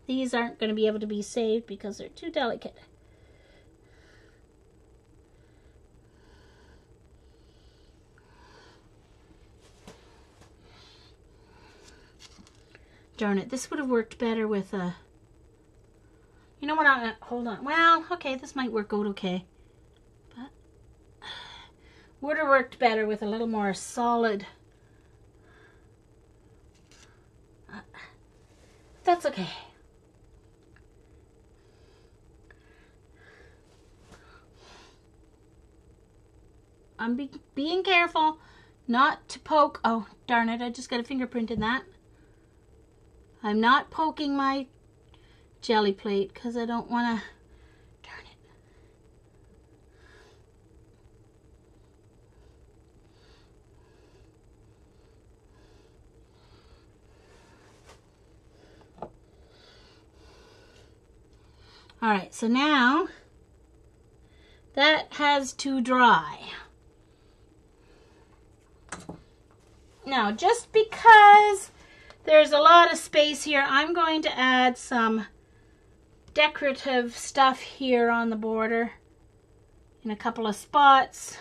S1: These aren't going to be able to be saved because they're too delicate. Darn it, this would have worked better with a... You know what, hold on. Well, okay, this might work out okay. But would have worked better with a little more solid. That's okay. I'm being careful not to poke. Oh, darn it, I just got a fingerprint in that. I'm not poking my jelly plate because I don't want to. Darn it. All right, so now that has to dry. Now, just because there's a lot of space here, I'm going to add some decorative stuff here on the border in a couple of spots,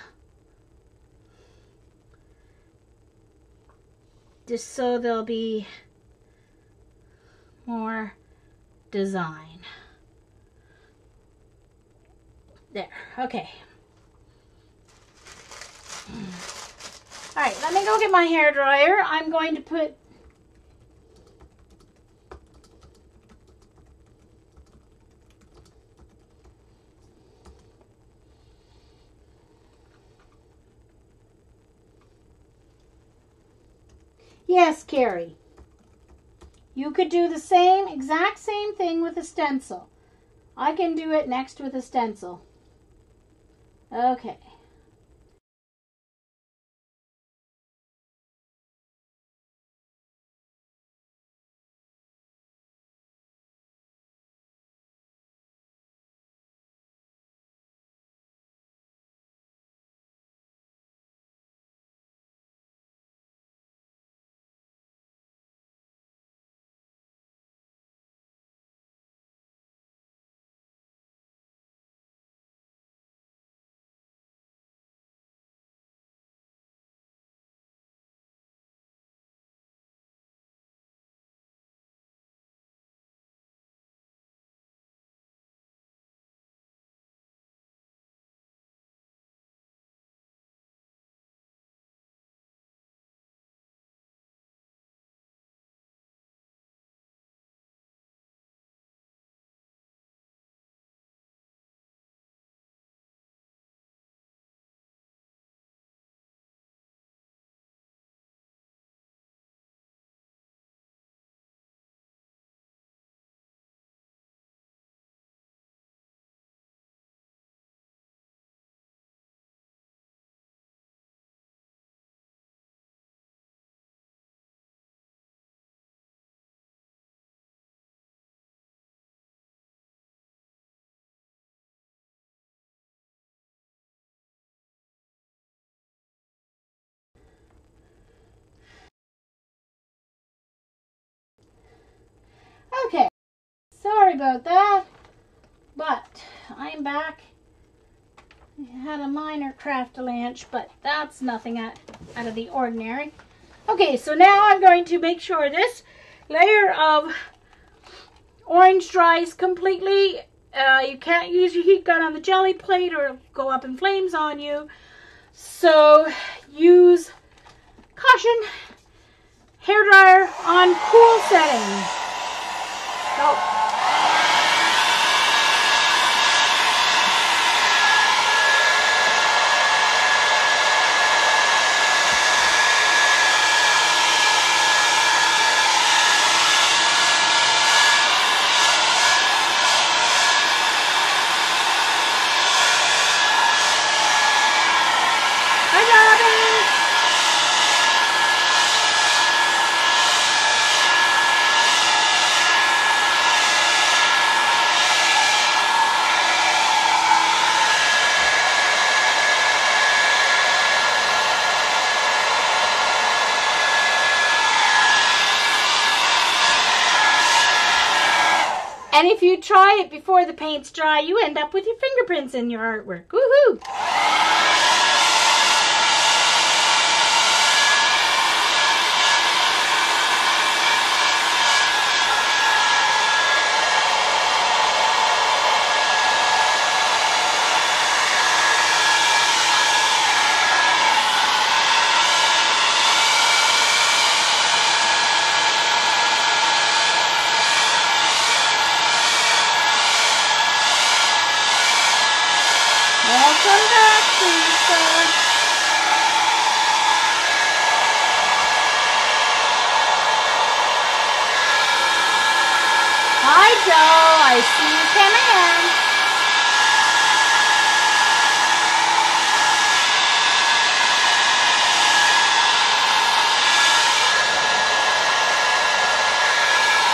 S1: just so there'll be more design. There, okay. All right, let me go get my hair dryer. I'm going to put Yes, Carrie. You could do the exact same thing with a stencil. I can do it next with a stencil. Okay. Okay, sorry about that, but I'm back. I had a minor craft lunch, but that's nothing out of the ordinary. Okay, so now I'm going to make sure this layer of orange dries completely. You can't use your heat gun on the jelly plate or it'll go up in flames on you. So use caution hairdryer on cool settings. Oh. And if you try it before the paint's dry, you end up with your fingerprints in your artwork. Woohoo! Welcome back, Lisa. Hi, Joe. I see you coming in.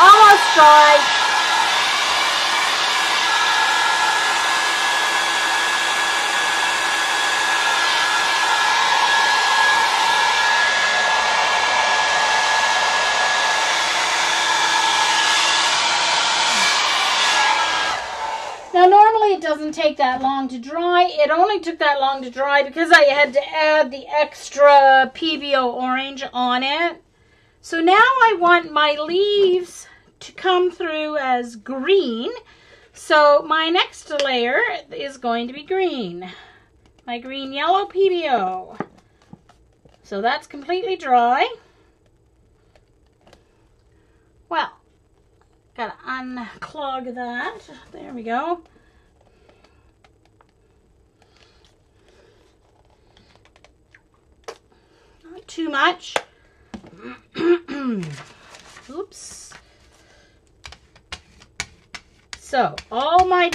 S1: Almost dry. Now normally it doesn't take that long to dry. It only took that long to dry because I had to add the extra PBO orange on it. So now I want my leaves to come through as green. So my next layer is going to be green. My green yellow PBO. So that's completely dry. Well, gotta unclog that. There we go. Not too much. Oops. So all my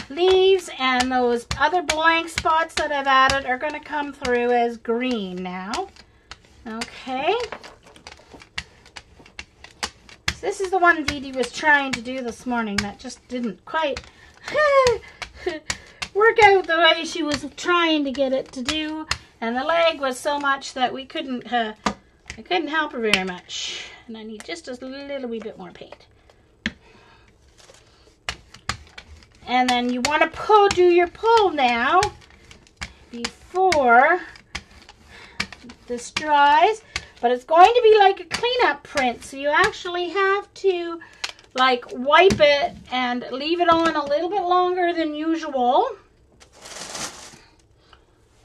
S1: leaves and those other blank spots that I've added are going to come through as green now. Okay. This is the one Dee Dee was trying to do this morning that just didn't quite work out the way she was trying to get it to do, and the leg was so much that we couldn't I couldn't help her very much, and I need just a little wee bit more paint. And then you want to do your pull now before this dries. But it's going to be like a cleanup print, so you actually have to like wipe it and leave it on a little bit longer than usual.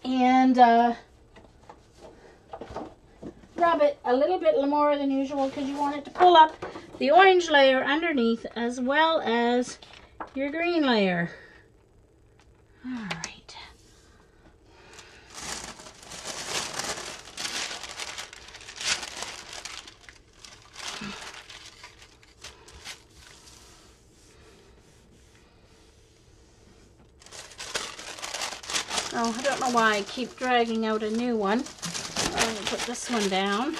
S1: And rub it a little bit more than usual because you want it to pull up the orange layer underneath as well as your green layer. All right. Oh, I don't know why I keep dragging out a new one. I'm going to put this one down.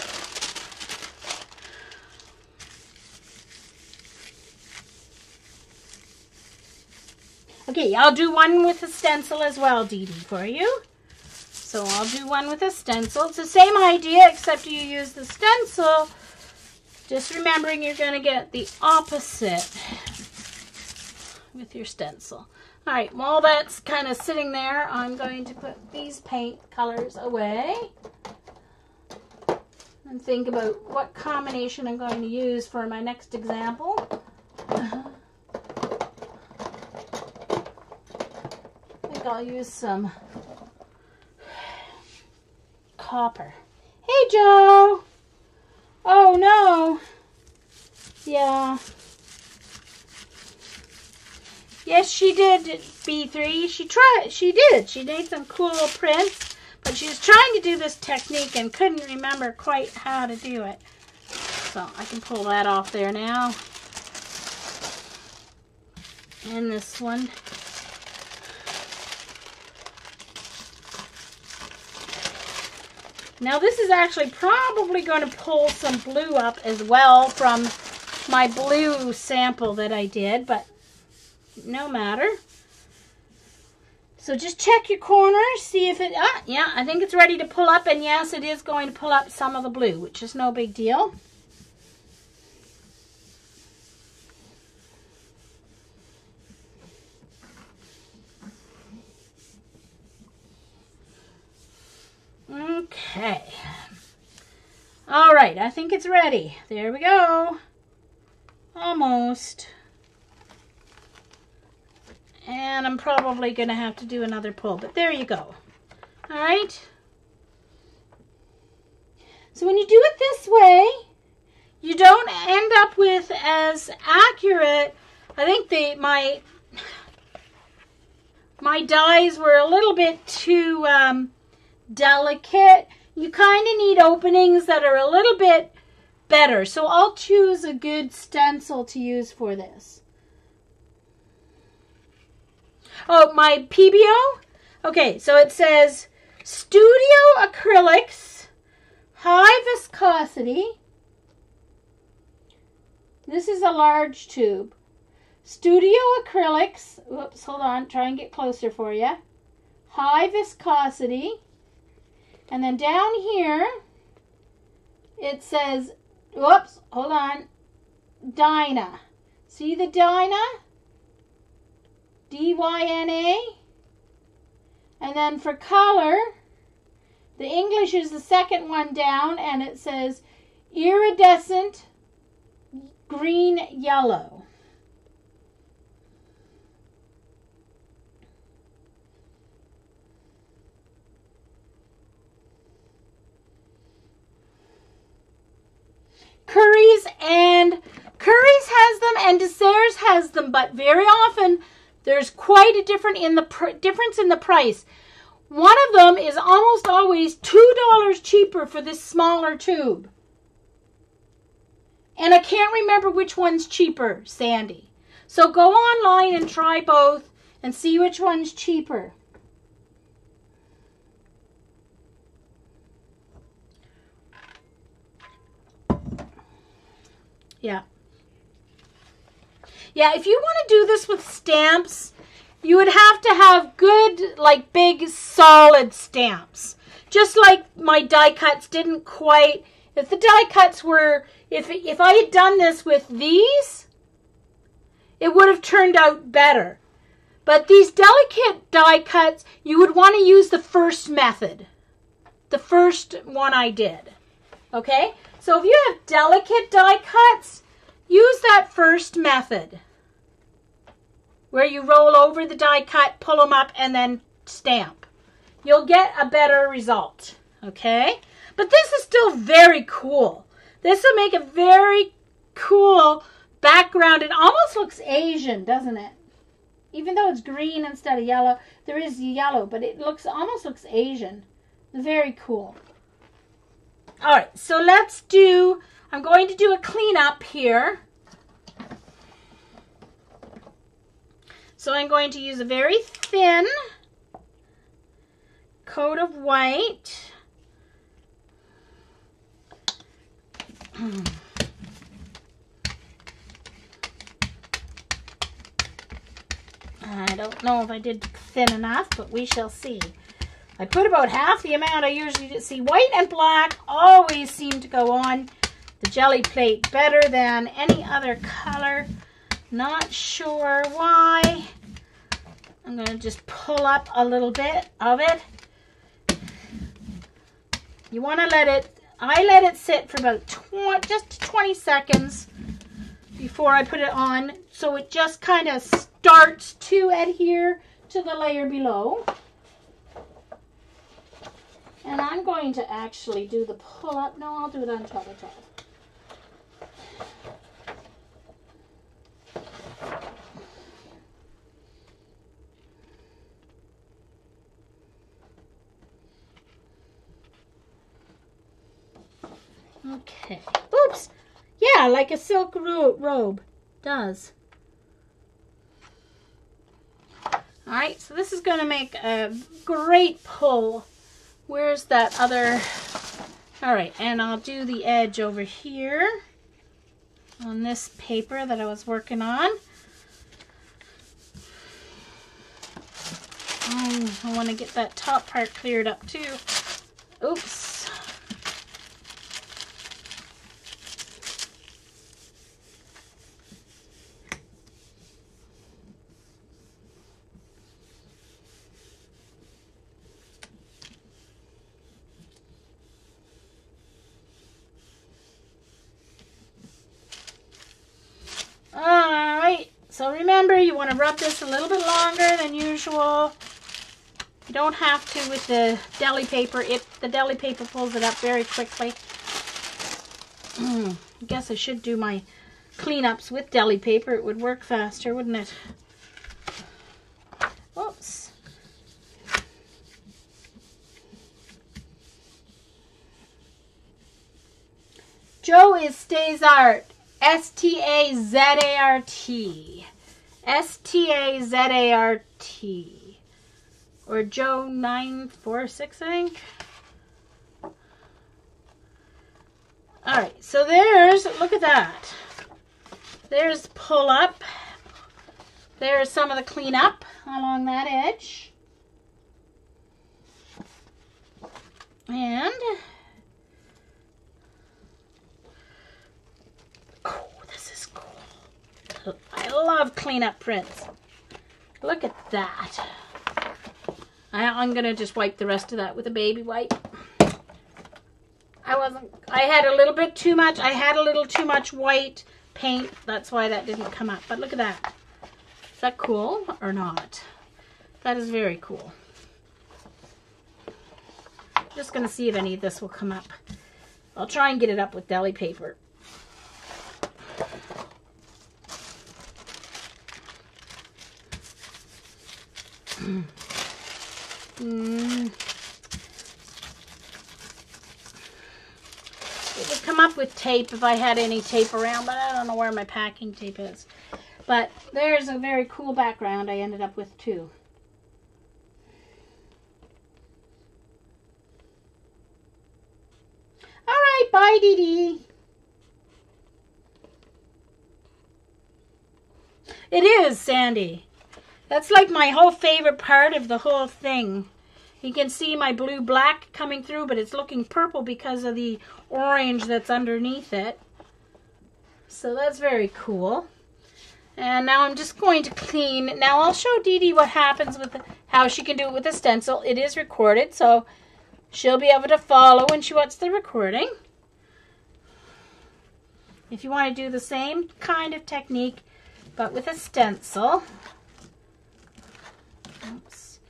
S1: Okay, I'll do one with a stencil as well, Dee Dee, for you. So I'll do one with a stencil. It's the same idea, except you use the stencil Just remembering you're going to get the opposite with your stencil. All right, while that's kind of sitting there, I'm going to put these paint colors away and think about what combination I'm going to use for my next example. I think I'll use some copper. Hey, Joe! Oh, no. Yeah. Yes, she did, B3. She did. She made some cool prints, but she was trying to do this technique and couldn't remember quite how to do it. So I can pull that off there now. And this one. Now this is actually probably going to pull some blue up as well from my blue sample that I did, but no matter. So just check your corners, see if it, yeah, I think it's ready to pull up, and yes, it is going to pull up some of the blue, which is no big deal. Okay. All right, I think it's ready. There we go. Almost. And I'm probably going to have to do another pull, but there you go. All right. So when you do it this way, you don't end up with as accurate. I think my dies were a little bit too delicate. You kind of need openings that are a little bit better. So I'll choose a good stencil to use for this. Oh, my PBO? Okay, so it says Studio Acrylics, High Viscosity. This is a large tube. Studio Acrylics, whoops, hold on, try and get closer for you. High Viscosity. And then down here, it says, whoops, hold on, Dyna. See the Dyna? D-Y-N-A. And then for color, the English is the second one down, and it says iridescent green yellow. Curry's has them and Desserts has them, but very often there's quite a difference in the price. One of them is almost always $2 cheaper for this smaller tube. And I can't remember which one's cheaper, Sandy. So go online and try both and see which one's cheaper. Yeah. Yeah, if you want to do this with stamps, you would have to have good, like, big, solid stamps. Just like my die cuts didn't quite, if the die cuts were, if I had done this with these, it would have turned out better. But these delicate die cuts, you would want to use the first method. The first one I did. Okay? So if you have delicate die cuts, use that first method. Where you roll over the die cut, pull them up, and then stamp. You'll get a better result. Okay? But this is still very cool. This will make a very cool background. It almost looks Asian, doesn't it? Even though it's green instead of yellow, there is yellow, but it almost looks Asian. Very cool. All right, so let's do, I'm going to do a cleanup here. So I'm going to use a very thin coat of white. I don't know if I did thin enough, but we shall see. I put about half the amount I usually do. See, white and black always seem to go on the Gelli plate better than any other color. Not sure why. I'm going to just pull up a little bit of it. You want to let it, I let it sit for about just 20 seconds before I put it on, so it just kind of starts to adhere to the layer below. And I'm going to actually do the pull up. No, I'll do it on top of top. Okay. Oops. Yeah, like a silk robe does. All right, so this is going to make a great pull. Where's that other? All right, and I'll do the edge over here on this paper that I was working on. I want to get that top part cleared up too. Oops. Alright, so remember, you want to rub this a little bit longer than usual. You don't have to with the deli paper. The deli paper pulls it up very quickly. I guess I should do my cleanups with deli paper. It would work faster, wouldn't it? Oops. Joe is Stazart. S-T-A-Z-A-R-T. S-T-A-Z-A-R-T. Or Joe 946, I think. Alright, so there's, look at that. There's pull up. There's some of the cleanup along that edge. And oh, this is cool. I love cleanup prints. Look at that. I'm gonna just wipe the rest of that with a baby wipe. I had a little bit too much. I had a little too much white paint. That's why that didn't come up. But look at that. Is that cool or not? That is very cool. Just gonna see if any of this will come up. I'll try and get it up with deli paper. It would come up with tape if I had any tape around, but I don't know where my packing tape is. But there's a very cool background I ended up with too. All right, bye, Dee Dee. It is, Sandy. That's like my whole favorite part of the whole thing. You can see my blue-black coming through, but it's looking purple because of the orange that's underneath it. So that's very cool. And now I'm just going to clean. Now I'll show Dee Dee what happens with how she can do it with a stencil. It is recorded, so she'll be able to follow when she watches the recording. If you want to do the same kind of technique, but with a stencil. Oops.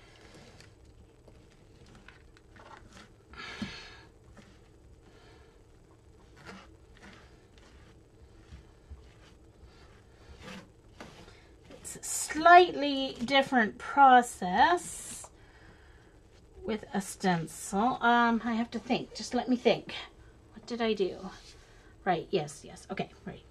S1: It's a slightly different process with a stencil. I have to think. Just let me think. What did I do? Right. Yes. Yes. Okay. Right.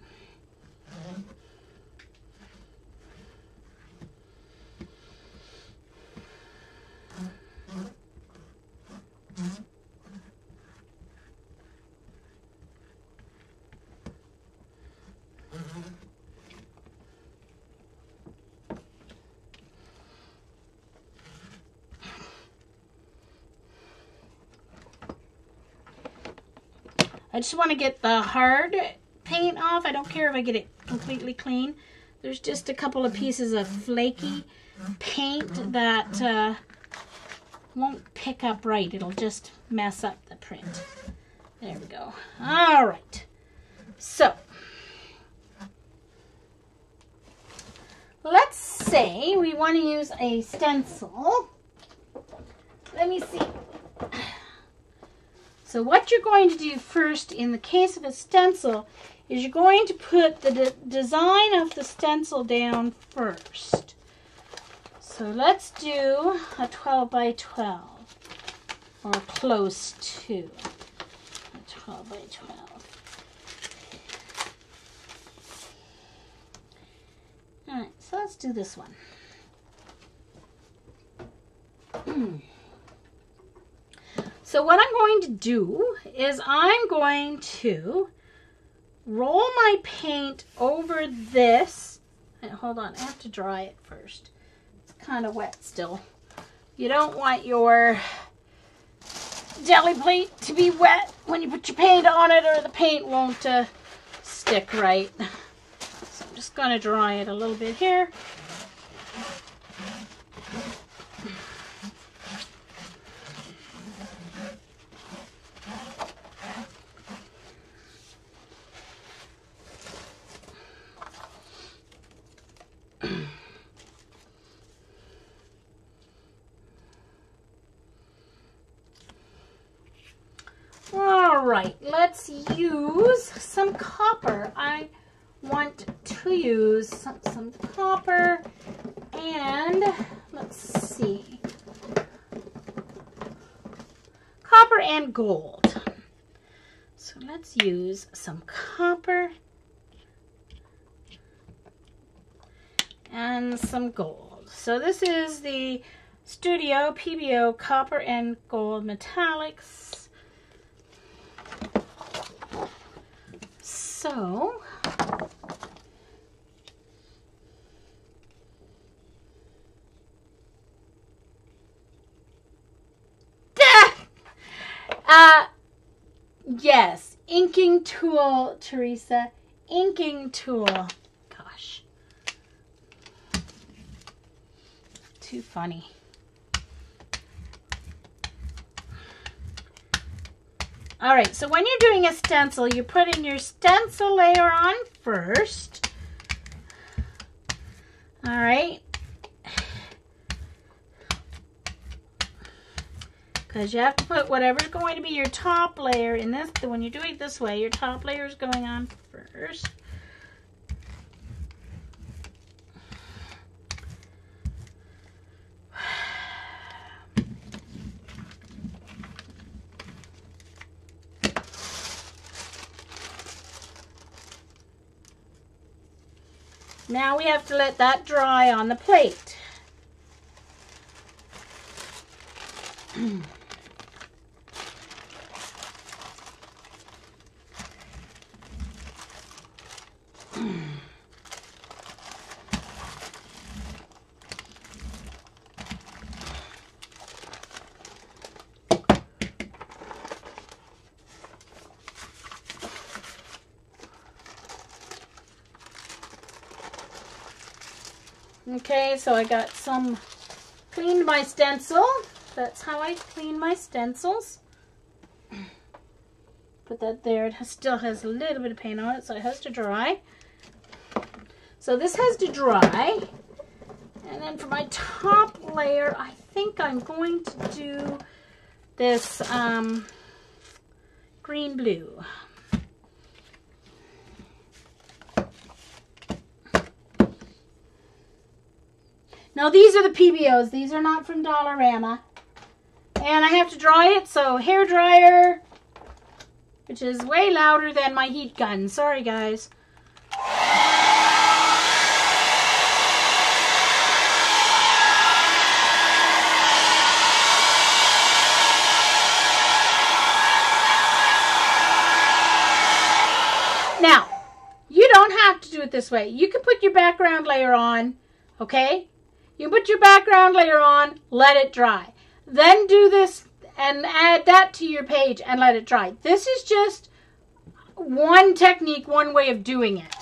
S1: I just want to get the hard paint off. I don't care if I get it completely clean. There's just a couple of pieces of flaky paint that won't pick up right. It'll just mess up the print. There we go. All right. So, let's say we want to use a stencil. Let me see. So what you're going to do first in the case of a stencil is you're going to put the design of the stencil down first. So let's do a 12 by 12 or close to a 12 by 12. All right, so let's do this one. So what I'm going to do is I'm going to roll my paint over this. And hold on, I have to dry it first. It's kind of wet still. You don't want your jelly plate to be wet when you put your paint on it, or the paint won't stick right. So I'm just going to dry it a little bit here. Alright, let's use some copper. I want to use some copper, and let's see, copper and gold. So let's use some copper and some gold. So this is the Studio PBO Copper and Gold Metallics. So, yes, inking tool, Teresa, inking tool. Gosh, too funny. All right, so when you're doing a stencil, you put in your stencil layer on first. All right. Because you have to put whatever's going to be your top layer in this. When you do it this way, your top layer is going on first. Now we have to let that dry on the plate. Okay, so I got some, cleaned my stencil. That's how I clean my stencils. Put that there. It still has a little bit of paint on it, so it has to dry. So this has to dry. And then for my top layer, I think I'm going to do this green blue. Now these are the PBOs. These are not from Dollarama. And I have to dry it, so hair dryer, which is way louder than my heat gun. Sorry, guys. Now, you don't have to do it this way. You can put your background layer on, okay? You put your background layer on, let it dry. Then do this and add that to your page and let it dry. This is just one technique, one way of doing it.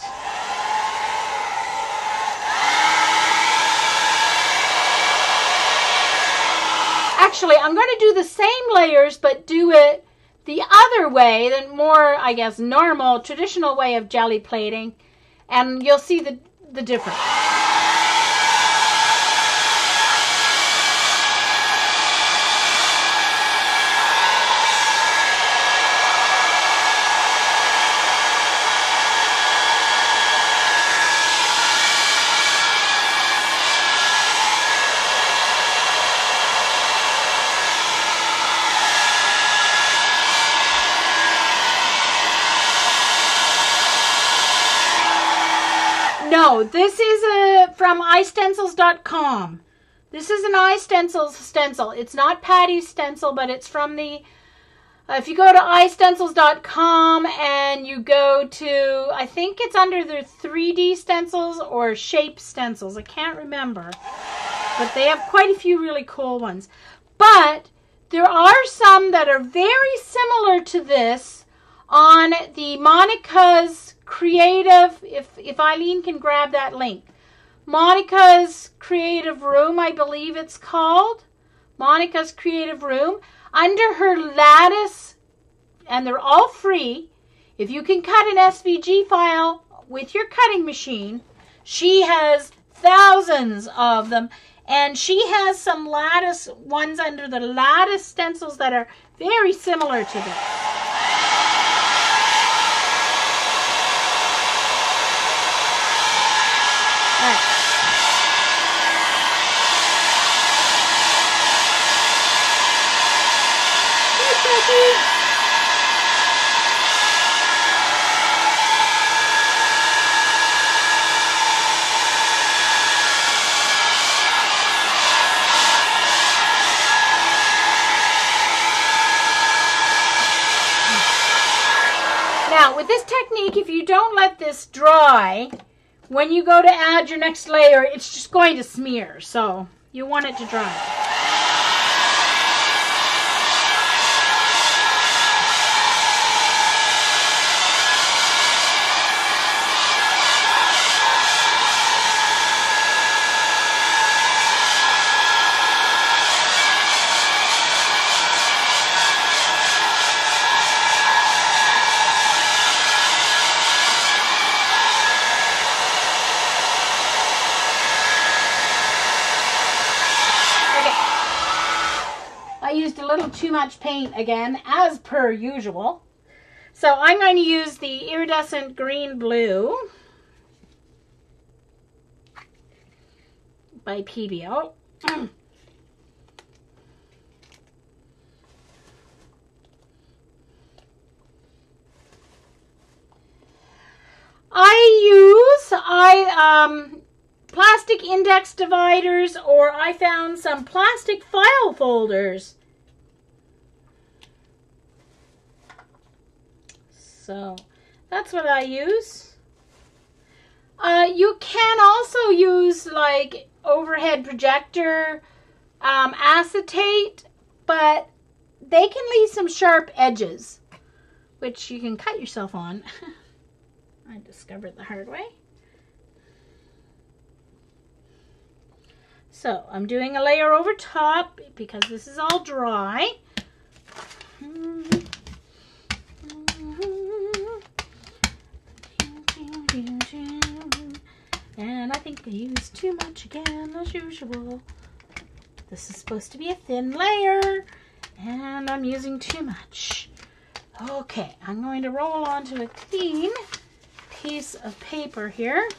S1: Actually, I'm going to do the same layers, but do it the other way, the more, I guess, normal, traditional way of jelly plating, and you'll see the difference. No, this is from istencils.com. This is an iStencils stencil. It's not Patty's stencil, but it's from the... if you go to istencils.com and you go to... I think it's under their 3D stencils or shape stencils. I can't remember. But they have quite a few really cool ones. But there are some that are very similar to this on the Monica's Creative, if Eileen can grab that link. Monica's Creative Room, I believe it's called. Monica's Creative Room. Under her lattice, and they're all free. If you can cut an SVG file with your cutting machine, she has thousands of them. And she has some lattice ones under the lattice stencils that are very similar to this. Now, with this technique, if you don't let this dry, when you go to add your next layer, it's just going to smear. So you want it to dry. A little too much paint again, as per usual. So I'm going to use the iridescent green blue by PBO. I use plastic index dividers, or I found some plastic file folders. So that's what I use. You can also use like overhead projector acetate, but they can leave some sharp edges, which you can cut yourself on. I discovered the hard way. So I'm doing a layer over top because this is all dry. And I think I used too much again, as usual. This is supposed to be a thin layer, and I'm using too much. Okay, I'm going to roll onto a clean piece of paper here.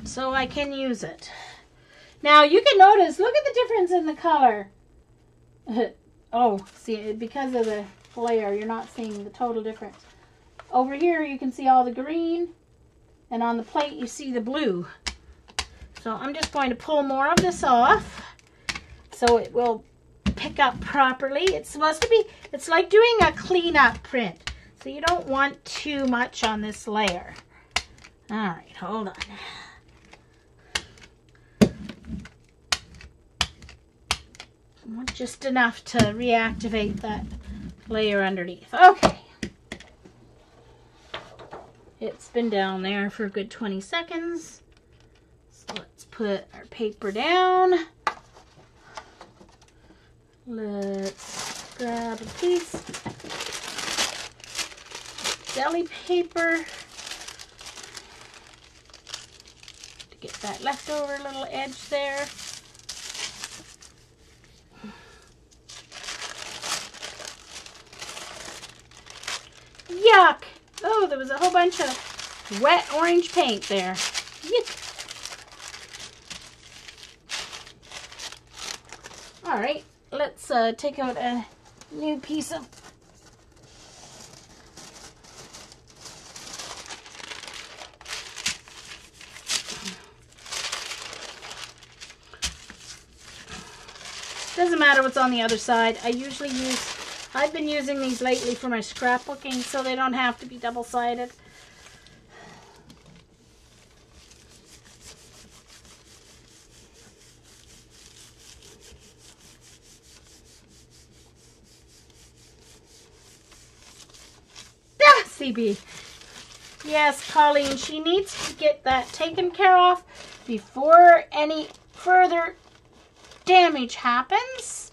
S1: So I can use it. Now you can notice, look at the difference in the color. Oh, see, because of the flare, you're not seeing the total difference. Over here, you can see all the green, and on the plate, you see the blue. So I'm just going to pull more of this off so it will pick up properly. It's supposed to be, it's like doing a cleanup print. So you don't want too much on this layer. All right, hold on. Just enough to reactivate that layer underneath. Okay. It's been down there for a good 20 seconds. So let's put our paper down. Let's grab a piece of deli paper to get that leftover little edge there. Yuck! Oh, there was a whole bunch of wet orange paint there. Yuck! All right, let's take out a new piece of doesn't matter what's on the other side. I've been using these lately for my scrapbooking, so they don't have to be double-sided. Ah, CB. Yes, Colleen, she needs to get that taken care of before any further damage happens.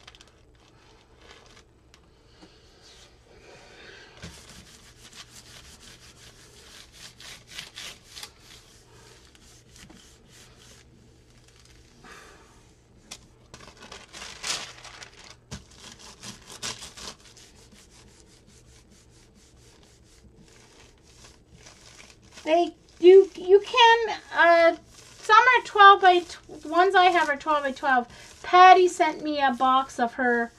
S1: You can some are 12 by ones I have are 12 by 12. Patty sent me a box of her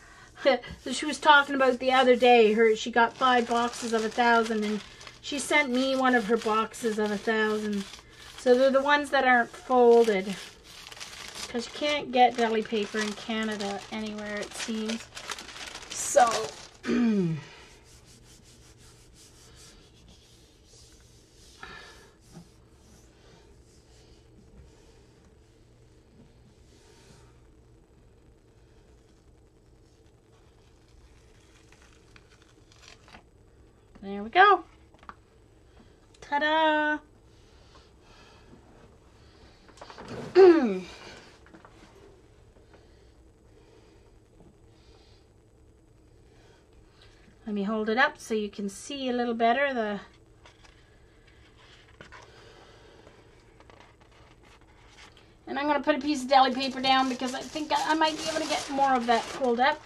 S1: that she was talking about the other day. She got 5 boxes of 1,000, and she sent me one of her boxes of 1,000. So they're the ones that aren't folded, because you can't get deli paper in Canada anywhere, it seems. So there we go. Ta-da! Let me hold it up so you can see a little better and I'm going to put a piece of deli paper down because I think I might be able to get more of that pulled up.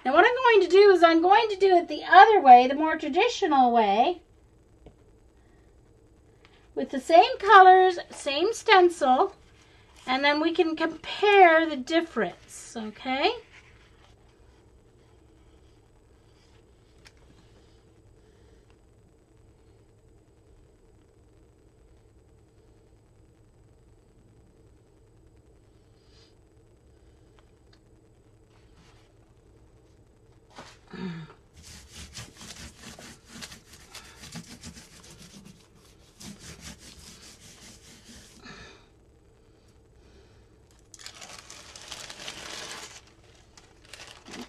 S1: Now what I'm going to do is I'm going to do it the other way, the more traditional way, with the same colors, same stencil, and then we can compare the difference, okay?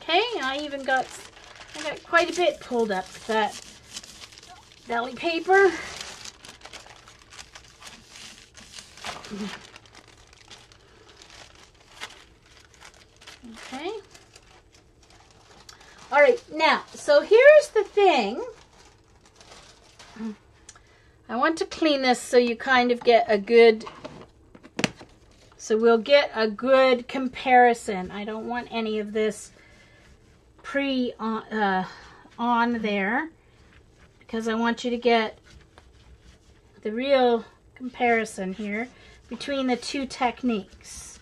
S1: Okay, I got quite a bit pulled up with that deli paper. Okay. All right, now, so here's the thing. I want to clean this so you kind of get a good, so we'll get a good comparison. I don't want any of this on there, because I want you to get the real comparison here between the two techniques.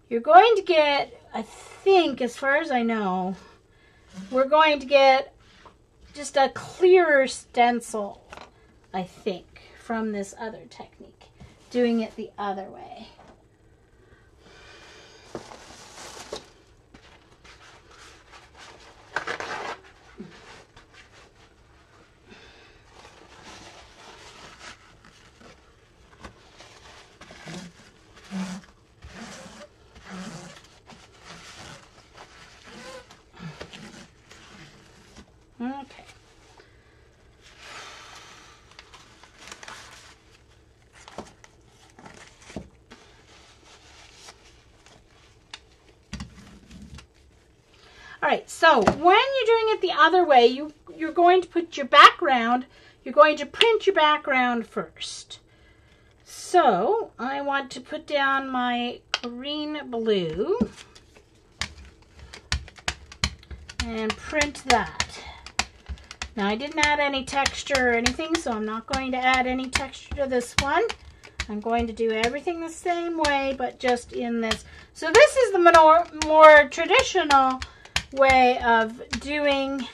S1: You're going to get, I think, as far as I know, we're going to get just a clearer stencil, I think, from this other technique, doing it the other way. Okay. All right, so when you're doing it the other way, you're going to put your background, you're going to print your background first. So I want to put down my green blue and print that. Now I didn't add any texture or anything, so I'm not going to add any texture to this one. I'm going to do everything the same way, but just in this. So this is the more traditional way of doing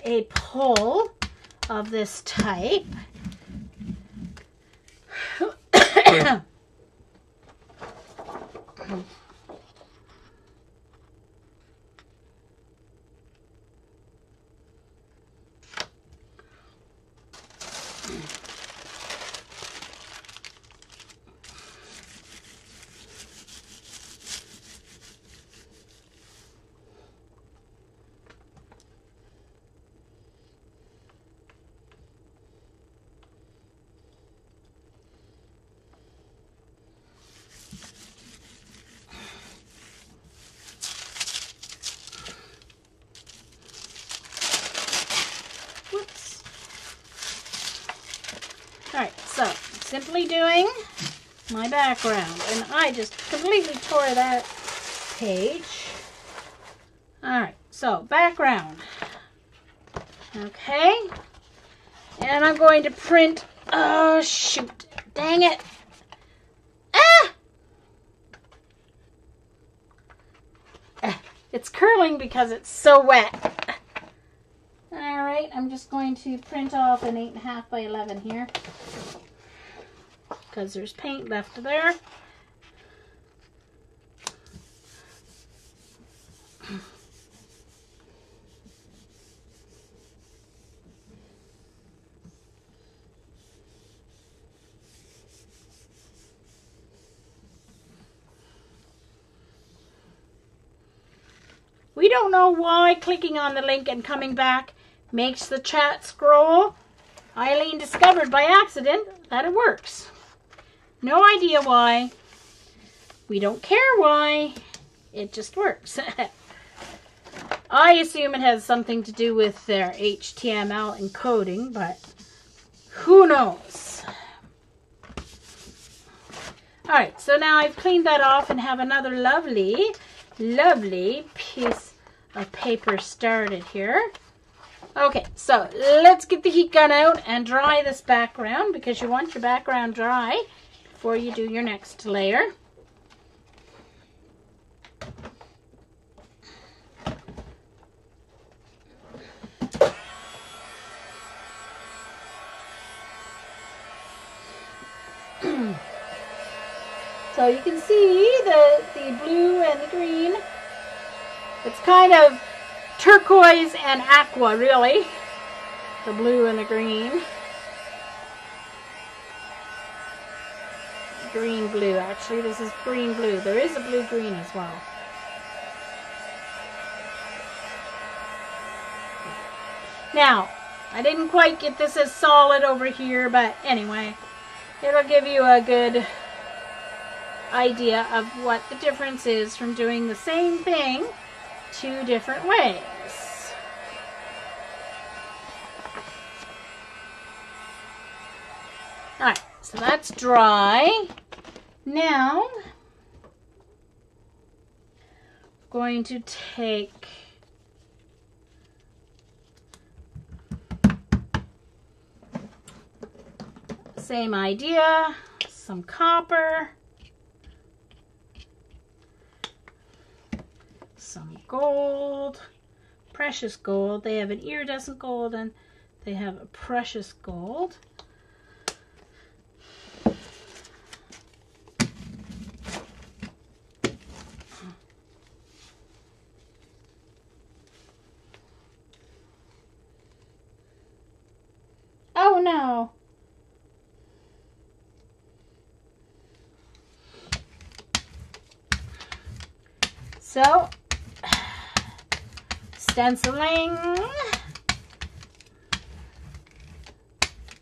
S1: a pull of this type. Alright, so simply doing my background, and I just completely tore that page. Alright, so background. Okay, and I'm going to print, oh shoot, dang it. It's curling because it's so wet. Alright, I'm just going to print off an 8.5 by 11 here, because there's paint left there. We don't know why clicking on the link and coming back makes the chat scroll. Eileen discovered by accident that it works. No idea why. We don't care why. It just works. I assume it has something to do with their HTML encoding, but who knows? Alright, so now I've cleaned that off and have another lovely piece of paper started here. Okay, so let's get the heat gun out and dry this background, because you want your background dry before you do your next layer. So you can see the blue and the green. It's kind of turquoise and aqua, really. The blue and the green. Green blue, actually. This is green blue. There is a blue green as well. Now, I didn't quite get this as solid over here, but anyway, it'll give you a good idea of what the difference is from doing the same thing two different ways. Alright, so that's dry. Now, I'm going to take same idea, some copper, some gold, precious gold. They have an iridescent gold and they have a precious gold. Oh no. So, stenciling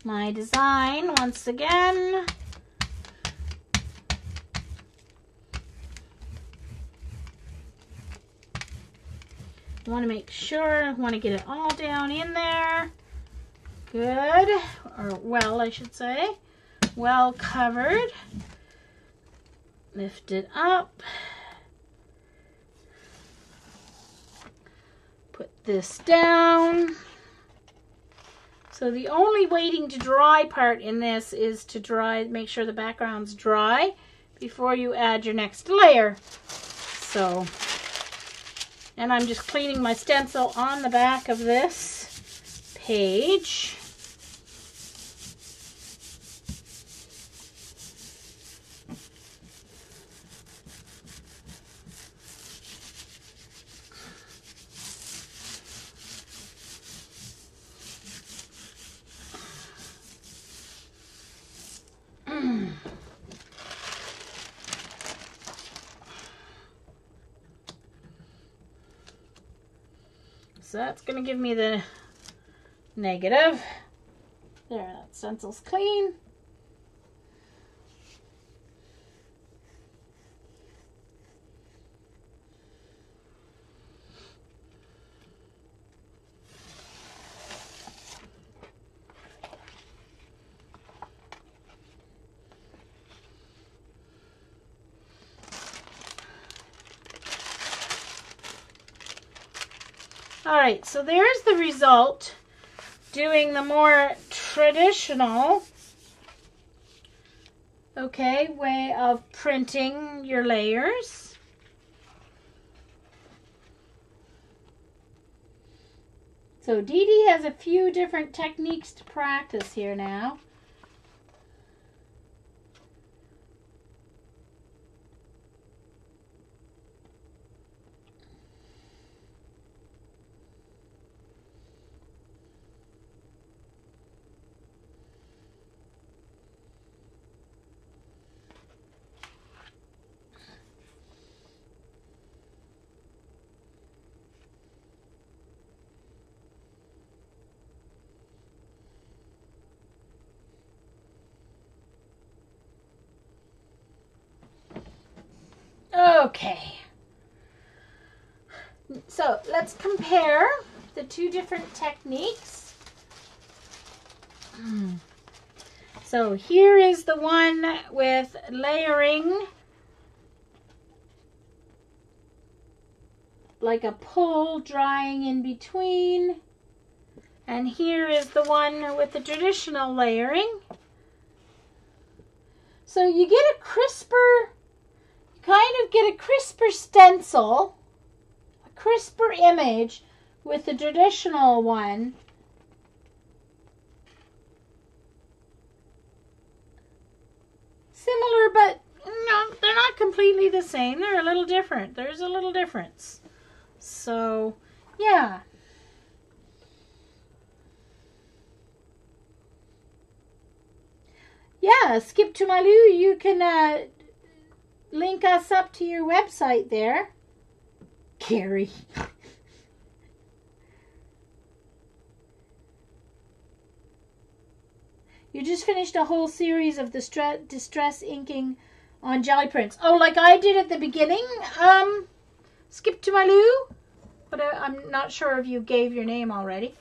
S1: my design once again. I want to make sure, I want to get it all down in there. Good, or well, I should say. Well covered. Lift it up. Put this down. So the only waiting to dry part in this is to dry, make sure the background's dry before you add your next layer. So, and I'm just cleaning my stencil on the back of this page. So that's going to give me the negative. There, that stencil's clean. All right, so there's the result, doing the more traditional, okay, way of printing your layers. So Dee Dee has a few different techniques to practice here now. Okay, so let's compare the two different techniques. So here is the one with layering like a pull drying in between, and here is the one with the traditional layering. So you get a crisper, kind of get a crisper stencil, a crisper image with the traditional one. Similar, but no, they're not completely the same. They're a little different. There's a little difference. So, yeah. Yeah, Skip to My Lou, you can link us up to your website there. Carrie. You just finished a whole series of the distress inking on jelly prints. Oh, like I did at the beginning? Skip to My Lou? But I'm not sure if you gave your name already.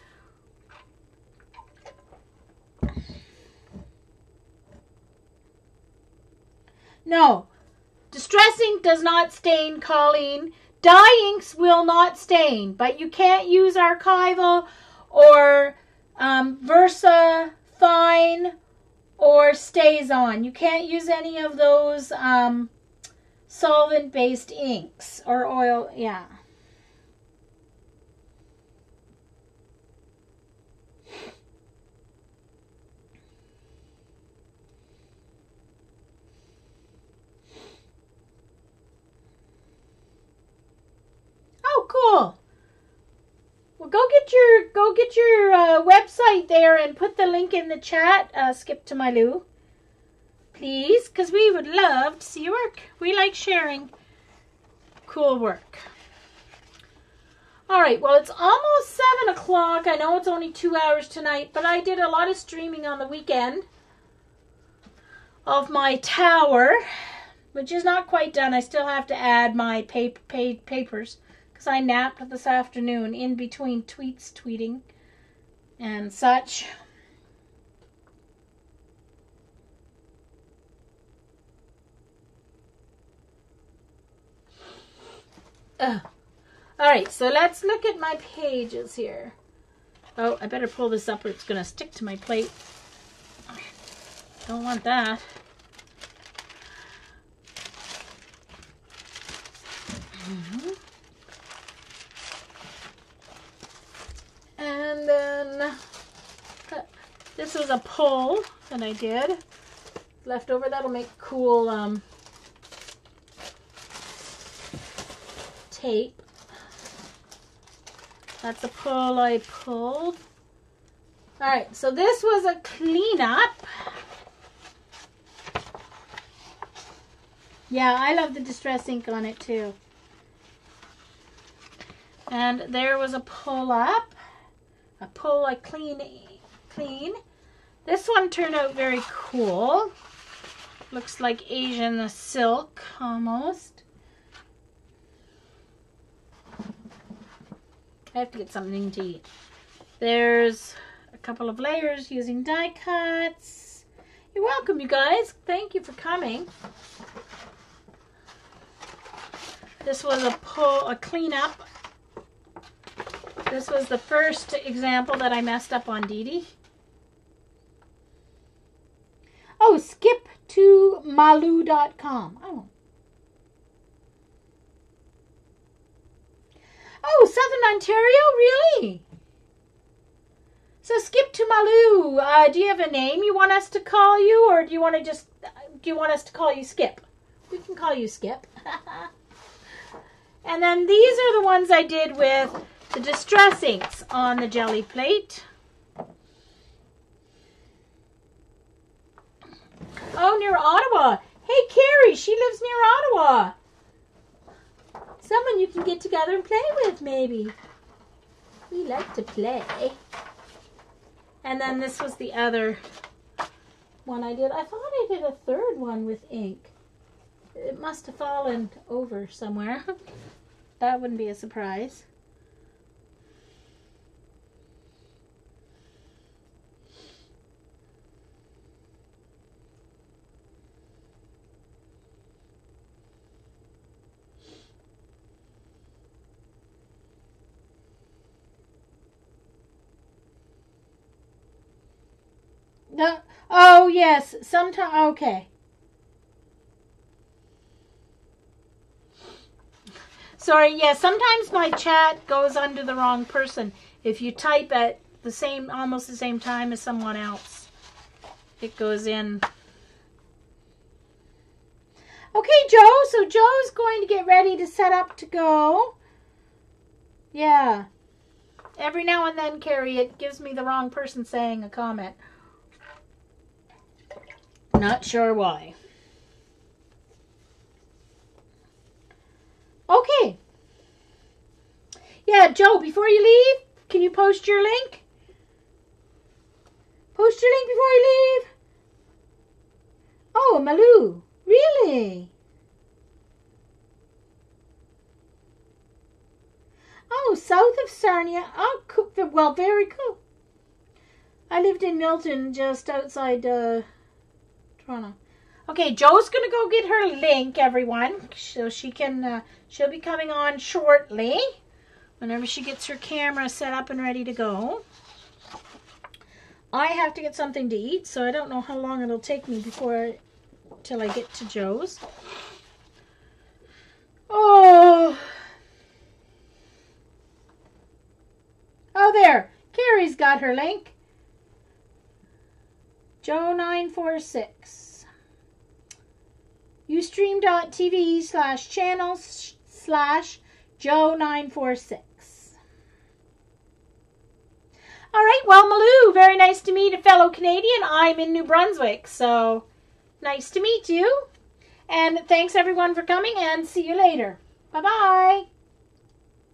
S1: No. Distress ink does not stain, Colleen. Dye inks will not stain, but you can't use archival or Versa Fine or Stays On. You can't use any of those solvent-based inks or oil. Yeah. Oh, cool. Well, go get your website there and put the link in the chat. Skip to My Lou, please, because we would love to see your work. We like sharing cool work. All right, well, it's almost 7 o'clock. I know it's only 2 hours tonight, but I did a lot of streaming on the weekend of my tower, which is not quite done. I still have to add my papers because I napped this afternoon in between tweeting and such. All right, so let's look at my pages here. Oh, I better pull this up or it's going to stick to my plate. Don't want that. And then this was a pull that I did. Left over, that'll make cool tape. That's a pull I pulled. Alright, so this was a cleanup. Yeah, I love the distress ink on it too. And there was a pull up. A pull I clean. This one turned out very cool. Looks like Asian silk almost. I have to get something to eat. There's a couple of layers using die cuts. You're welcome, you guys. Thank you for coming. This was a cleanup. This was the first example that I messed up on Dee Dee. Oh, skip to malu.com. Oh, Southern Ontario? Really? So skip to Malu. Do you have a name you want us to call you, or do you want us to call you Skip? We can call you Skip. And then these are the ones I did with the distress inks on the Gelli plate. Oh, near Ottawa. Hey, Carrie, she lives near Ottawa. Someone you can get together and play with, maybe. We like to play. And then this was the other one I did. I thought I did a third one with ink. It must have fallen over somewhere. That wouldn't be a surprise. No. Oh, yes. Sometimes. Okay. Sorry. Yeah. Sometimes my chat goes under the wrong person. If you type at almost the same time as someone else, it goes in. Okay, Joe. So Joe's going to get ready to set up to go. Yeah. Every now and then, Carrie, it gives me the wrong person saying a comment. Not sure why. Okay. Yeah, Joe, before you leave, can you post your link? Post your link before you leave. Oh, Malu. Really? Oh, south of Sarnia. Oh, cool. Well, very cool. I lived in Milton, just outside Toronto. Okay, Joe's gonna go get her link, everyone, so she can. She'll be coming on shortly, whenever she gets her camera set up and ready to go. I have to get something to eat, so I don't know how long it'll take me till I get to Joe's. Oh, there. Carrie's got her link. Joe946. Ustream.tv/channels/Joe946. All right, well, Malu, very nice to meet a fellow Canadian. I'm in New Brunswick, so nice to meet you. And thanks, everyone, for coming, and see you later. Bye-bye.